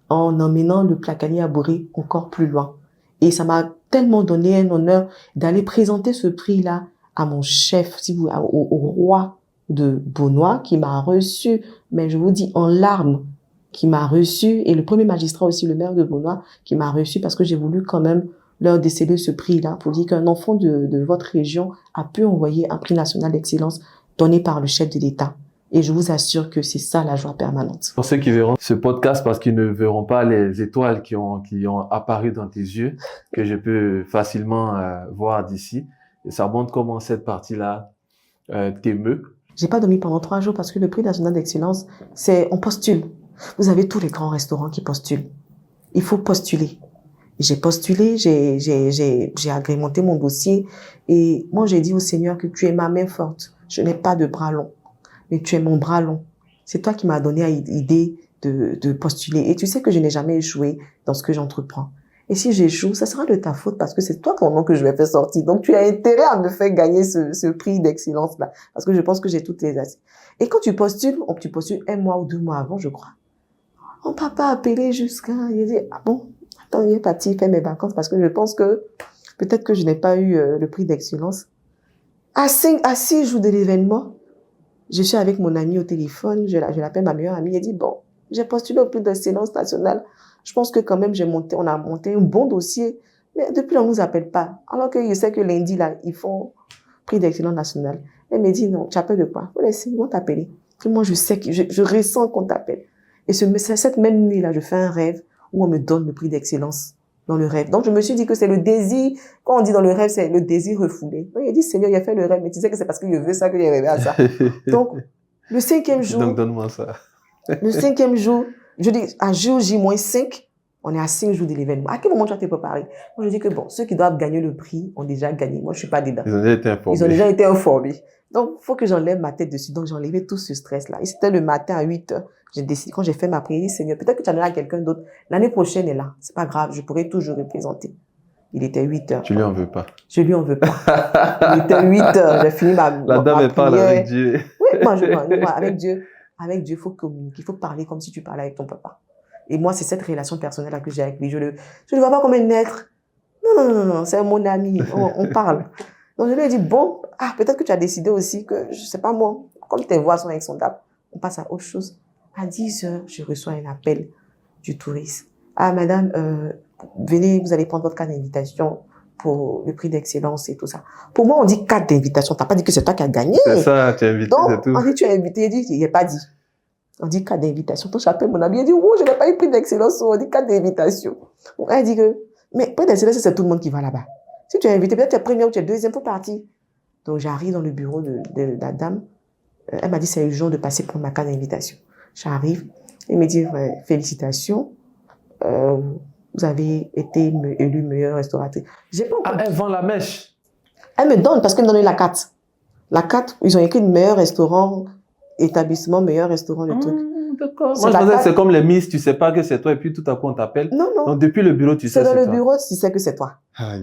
en emmenant le Placali à Bourré encore plus loin. Et ça m'a tellement donné un honneur d'aller présenter ce prix-là à mon chef, au roi de Beaunois qui m'a reçu, mais je vous dis en larmes, qui m'a reçu, et le premier magistrat aussi, le maire de Beaunois, qui m'a reçu parce que j'ai voulu quand même leur déceler ce prix-là pour dire qu'un enfant de votre région a pu envoyer un prix national d'excellence donné par le chef de l'État. Et je vous assure que c'est ça la joie permanente. Pour ceux qui verront ce podcast, parce qu'ils ne verront pas les étoiles qui ont apparu dans tes yeux, que je peux facilement voir d'ici. Et ça montre comment cette partie-là t'émeut. J'ai pas dormi pendant 3 jours parce que le prix national d'excellence, on postule. Vous avez tous les grands restaurants qui postulent. Il faut postuler. J'ai postulé, j'ai agrémenté mon dossier et moi j'ai dit au Seigneur que tu es ma main forte. Je n'ai pas de bras long, mais tu es mon bras long. C'est toi qui m'as donné l'idée de postuler. Et tu sais que je n'ai jamais échoué dans ce que j'entreprends. Et si j'échoue, ça sera de ta faute parce que c'est toi ton nom que je vais faire sortir. Donc tu as intérêt à me faire gagner ce prix d'excellence-là. Parce que je pense que j'ai toutes les assiettes. Et quand tu postules 1 mois ou 2 mois avant, je crois. Mon papa a appelé jusqu'à, il a dit, ah bon, attends, il est parti faire mes vacances parce que je pense que peut-être que je n'ai pas eu le prix d'excellence. À 6 jours de l'événement, je suis avec mon ami au téléphone, je l'appelle ma meilleure amie, elle dit, bon, j'ai postulé au prix d'excellence nationale. Je pense que quand même, on a monté un bon dossier, mais depuis là, on nous appelle pas. Alors que je sais que lundi, là, ils font prix d'excellence nationale. Elle me dit, non, tu appelles de quoi? Ils vont t'appeler. Et moi, je sais que je ressens qu'on t'appelle. Et cette même nuit-là, je fais un rêve où on me donne le prix d'excellence dans le rêve. Donc, je me suis dit que c'est le désir, quand on dit dans le rêve, c'est le désir refoulé. Donc, il a dit, Seigneur, il a fait le rêve, mais tu sais que c'est parce que je veux ça que j'ai rêvé à ça. Donc, le 5e jour. Donc, donne-moi ça. Le 5e jour, je dis, à jour J-5, on est à 5 jours de l'événement. À quel moment tu as été préparé? Moi, je dis que bon, ceux qui doivent gagner le prix ont déjà gagné. Moi, je suis pas dedans. Ils ont déjà été informés. Ils ont déjà été informés. Donc, faut que j'enlève ma tête dessus. Donc, j'ai enlevé tout ce stress-là. Et c'était le matin à 8h. J'ai décidé, quand j'ai fait ma prière, Seigneur, peut-être que tu en auras à quelqu'un d'autre. L'année prochaine est là. C'est pas grave. Je pourrai toujours représenter. Il était 8h. Tu lui en veux pas. Je lui en veux pas. Il était 8h. J'ai fini ma La dame, elle parle avec Dieu. Oui, moi, avec Dieu, il faut communiquer. Il faut parler comme si tu parlais avec ton papa. Et moi, c'est cette relation personnelle que j'ai avec lui. Je le vois pas comme un être. Non, c'est mon ami. On parle. Donc, je lui ai dit, bon, peut-être que tu as décidé aussi que, je sais pas moi, comme tes voix sont insondables, on passe à autre chose. À 10h, je reçois un appel du touriste. Ah, madame, venez, vous allez prendre votre carte d'invitation pour le prix d'excellence et tout ça. Pour moi, on dit carte d'invitation. T'as pas dit que c'est toi qui as gagné. C'est ça, tu es invité, donc, c'est tout. on dit tu es invité. Il dit, il n'est pas dit. On dit carte d'invitation. Donc, j'appelle mon ami, il dit, oh, je n'ai pas eu prix d'excellence, on dit carte d'invitation. Donc, elle dit que, mais prix d'excellence, c'est tout le monde qui va là-bas. Si tu es invité, peut-être tu es première ou tu es deuxième, faut partir. Donc, j'arrive dans le bureau de la dame. Elle m'a dit, c'est urgent de passer pour ma carte d'invitation. J'arrive. Elle me dit, félicitations. Vous avez été élue meilleure restauratrice. J'ai pas encore... Ah, elle vend la mèche. Elle me donne parce qu'elle me donne la carte. La carte, ils ont écrit meilleur restaurant, établissement, meilleur restaurant, le truc. D'accord. Moi, je pensais que c'est comme les Miss, tu sais pas que c'est toi et puis tout à coup on t'appelle. Non, non. Donc depuis le bureau, tu sais c'est c'est dans le toi. bureau, tu sais que c'est toi.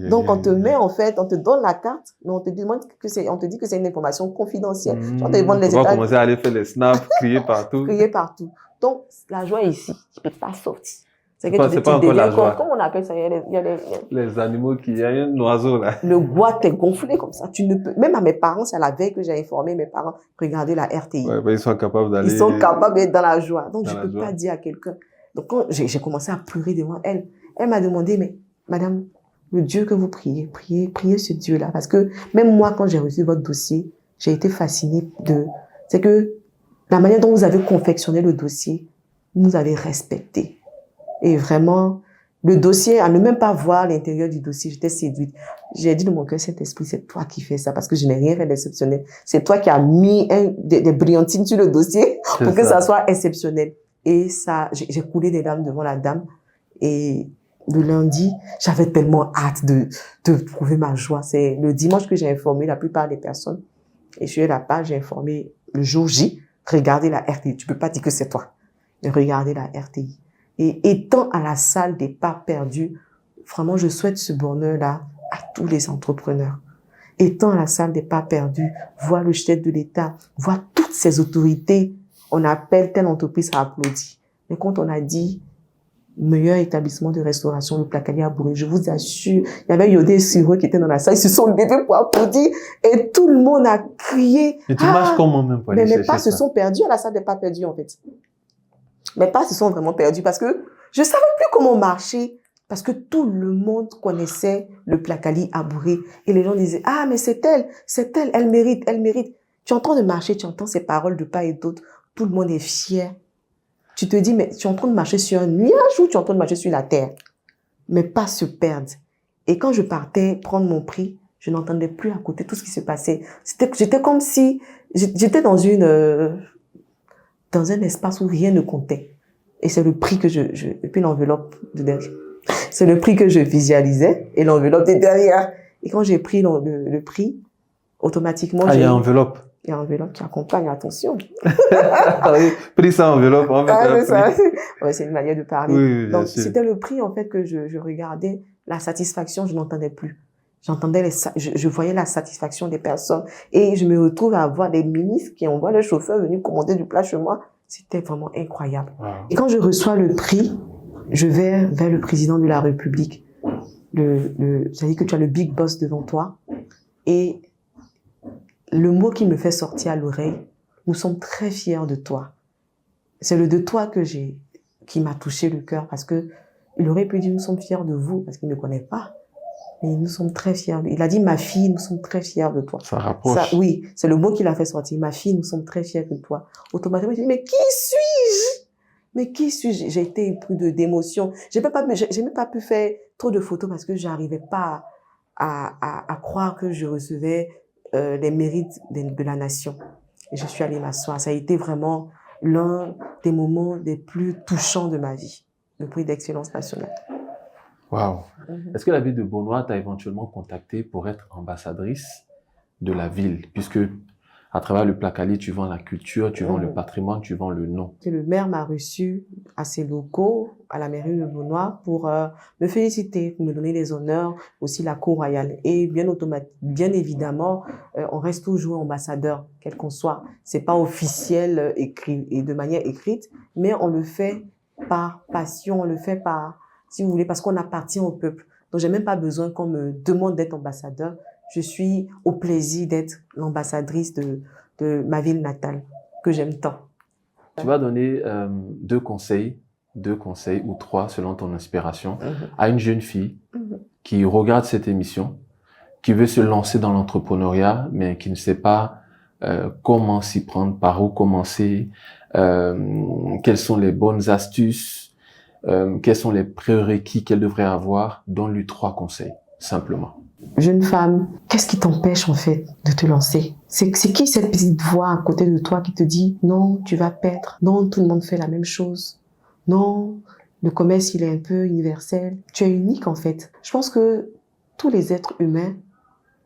Donc on te met en fait, on te donne la carte, mais on te demande que c'est, on te dit que c'est une information confidentielle. On te demande les on va états. commencer à aller faire les snaps, crier partout. Crier partout. Donc la joie est ici, tu peux pas sortir. C'est pas encore la joie. Comment on appelle ça? Il y a les animaux il y a un oiseau là. Le bois t'est gonflé comme ça. Tu ne peux, même à mes parents, c'est à la veille que j'ai informé mes parents, regardez la RTI. Ouais, bah, ils sont capables d'aller. Ils sont capables d'être dans la joie. Donc dans je peux joie. pas dire à quelqu'un. Donc quand j'ai commencé à pleurer devant elle, elle m'a demandé, mais madame, le Dieu que vous priez, priez ce Dieu-là. Parce que même moi, quand j'ai reçu votre dossier, j'ai été fascinée c'est que la manière dont vous avez confectionné le dossier, vous nous avez respecté. Et vraiment, le dossier, à ne même pas voir l'intérieur du dossier, j'étais séduite. J'ai dit de mon cœur, Saint-Esprit, c'est toi qui fais ça, parce que je n'ai rien fait d'exceptionnel. C'est toi qui as mis des brillantines sur le dossier pour que ça soit exceptionnel. Et ça, j'ai coulé des larmes devant la dame. Et le lundi, j'avais tellement hâte de prouver ma joie. C'est le dimanche que j'ai informé la plupart des personnes. Et sur la page, j'ai informé le jour J, regardez la RTI. Tu peux pas dire que c'est toi. Mais regardez la RTI. Et étant à la salle des pas perdus, vraiment, je souhaite ce bonheur-là à tous les entrepreneurs. Étant à la salle des pas perdus, voir le chef de l'État, voir toutes ces autorités, on appelle telle entreprise à applaudir. Mais quand on a dit meilleur établissement de restauration, le Placalier à Bourré, je vous assure, il y avait Yodé et Siro qui étaient dans la salle, ils se sont levés pour applaudir et tout le monde a crié. Mais tu marches comment même pour aller Mais mes pas chercher se sont perdus à la salle des pas perdus en fait. Mes pas se sont vraiment perdus parce que je savais plus comment marcher parce que tout le monde connaissait le Placali à Bourré et les gens disaient ah mais c'est elle, elle mérite, elle mérite. Tu es en train de marcher, tu entends ces paroles de part et d'autre, tout le monde est fier. Tu te dis mais tu es en train de marcher sur un nuage ou tu es en train de marcher sur la terre. Mes pas se perdent. Et quand je partais prendre mon prix, je n'entendais plus à côté tout ce qui se passait. J'étais comme si j'étais dans un espace où rien ne comptait. Et c'est le prix que et puis l'enveloppe de derrière. C'est le prix que je visualisais et l'enveloppe de derrière. Et quand j'ai pris le prix, automatiquement, il y a enveloppe. Il y a enveloppe qui accompagne, attention. Prix sans enveloppe, on va ça. Ouais, c'est une manière de parler. Oui, donc, c'était le prix, en fait, que je regardais. La satisfaction, je n'entendais plus. Je voyais la satisfaction des personnes. Et je me retrouve à voir des ministres qui envoient le chauffeur venir commander du plat chez moi. C'était vraiment incroyable. Wow. Et quand je reçois le prix, je vais vers le président de la République. C'est-à-dire que tu as le big boss devant toi. Et le mot qui me fait sortir à l'oreille, nous sommes très fiers de toi. C'est le de toi qui m'a touché le cœur parce que il aurait pu dire nous sommes fiers de vous parce qu'il ne me connaît pas. Mais nous sommes très fiers. Il a dit ma fille, nous sommes très fiers de toi. Ça rapproche. Ça, oui, c'est le mot qu'il a fait sortir. Ma fille, nous sommes très fiers de toi. Automatiquement, je dis mais qui suis-je? Mais qui suis-je? J'ai été épris d'émotion. J'ai même pas pu faire trop de photos parce que j'arrivais pas à croire que je recevais les mérites de la nation. Et je suis allée m'asseoir. Ça a été vraiment l'un des moments les plus touchants de ma vie. Le prix d'excellence nationale. Waouh. Est-ce que la ville de Beaunois t'a éventuellement contacté pour être ambassadrice de la ville? Puisque, à travers le Placali, tu vends la culture, tu vends le patrimoine, tu vends le nom. Le maire m'a reçu à ses locaux, à la mairie de Beaunois, pour me féliciter, pour me donner les honneurs, aussi la cour royale. Et bien évidemment, on reste toujours ambassadeur, quel qu'on soit. C'est pas officiel écrit et de manière écrite, mais on le fait par passion, on le fait par, si vous voulez, parce qu'on appartient au peuple. Donc, j'ai même pas besoin qu'on me demande d'être ambassadeur. Je suis au plaisir d'être l'ambassadrice de ma ville natale, que j'aime tant. Tu vas donner deux conseils ou trois selon ton inspiration à une jeune fille qui regarde cette émission, qui veut se lancer dans l'entrepreneuriat, mais qui ne sait pas comment s'y prendre, par où commencer, quelles sont les bonnes astuces, quels sont les prérequis qu'elle devrait avoir. Donne-lui 3 conseils, simplement. Jeune femme, qu'est-ce qui t'empêche en fait de te lancer? C'est qui cette petite voix à côté de toi qui te dit non, tu vas perdre, non, tout le monde fait la même chose, non, le commerce il est un peu universel. Tu es unique en fait. Je pense que tous les êtres humains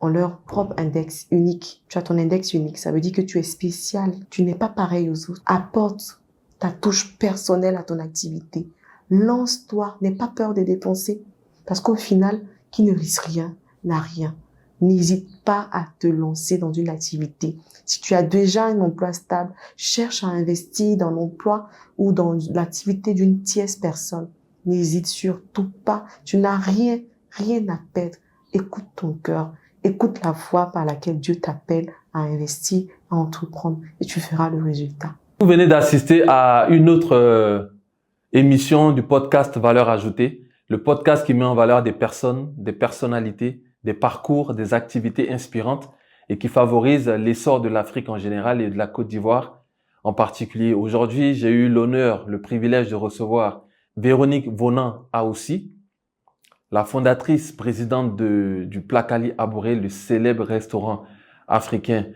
ont leur propre index unique. Tu as ton index unique, ça veut dire que tu es spécial, tu n'es pas pareil aux autres. Apporte ta touche personnelle à ton activité. Lance-toi, n'aie pas peur de dépenser parce qu'au final, qui ne risque rien n'a rien. N'hésite pas à te lancer dans une activité. Si tu as déjà un emploi stable, cherche à investir dans l'emploi ou dans l'activité d'une tierce personne. N'hésite surtout pas. Tu n'as rien à perdre. Écoute ton cœur. Écoute la voie par laquelle Dieu t'appelle à investir, à entreprendre et tu verras le résultat. Vous venez d'assister à une autre émission du podcast Valeurs ajoutées, le podcast qui met en valeur des personnes, des personnalités, des parcours, des activités inspirantes et qui favorise l'essor de l'Afrique en général et de la Côte d'Ivoire en particulier. Aujourd'hui, j'ai eu l'honneur, le privilège de recevoir Véronique Vonan Aoussi, la fondatrice, présidente du Plakali Abouré, le célèbre restaurant africain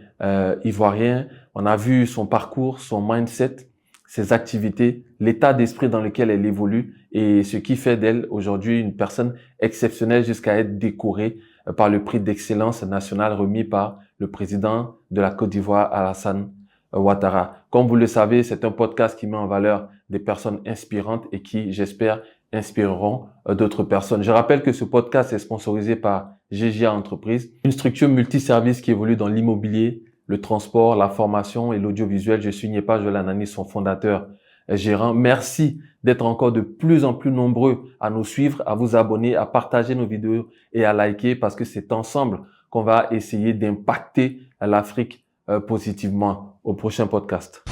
ivoirien. On a vu son parcours, son mindset, ses activités, l'état d'esprit dans lequel elle évolue et ce qui fait d'elle aujourd'hui une personne exceptionnelle jusqu'à être décorée par le prix d'excellence national remis par le président de la Côte d'Ivoire, Alassane Ouattara. Comme vous le savez, c'est un podcast qui met en valeur des personnes inspirantes et qui, j'espère, inspireront d'autres personnes. Je rappelle que ce podcast est sponsorisé par GGA Entreprises, une structure multiservice qui évolue dans l'immobilier, le transport, la formation et l'audiovisuel. Je suis Nyepa Jolanani, son fondateur gérant. Merci d'être encore de plus en plus nombreux à nous suivre, à vous abonner, à partager nos vidéos et à liker parce que c'est ensemble qu'on va essayer d'impacter l'Afrique positivement. Au prochain podcast.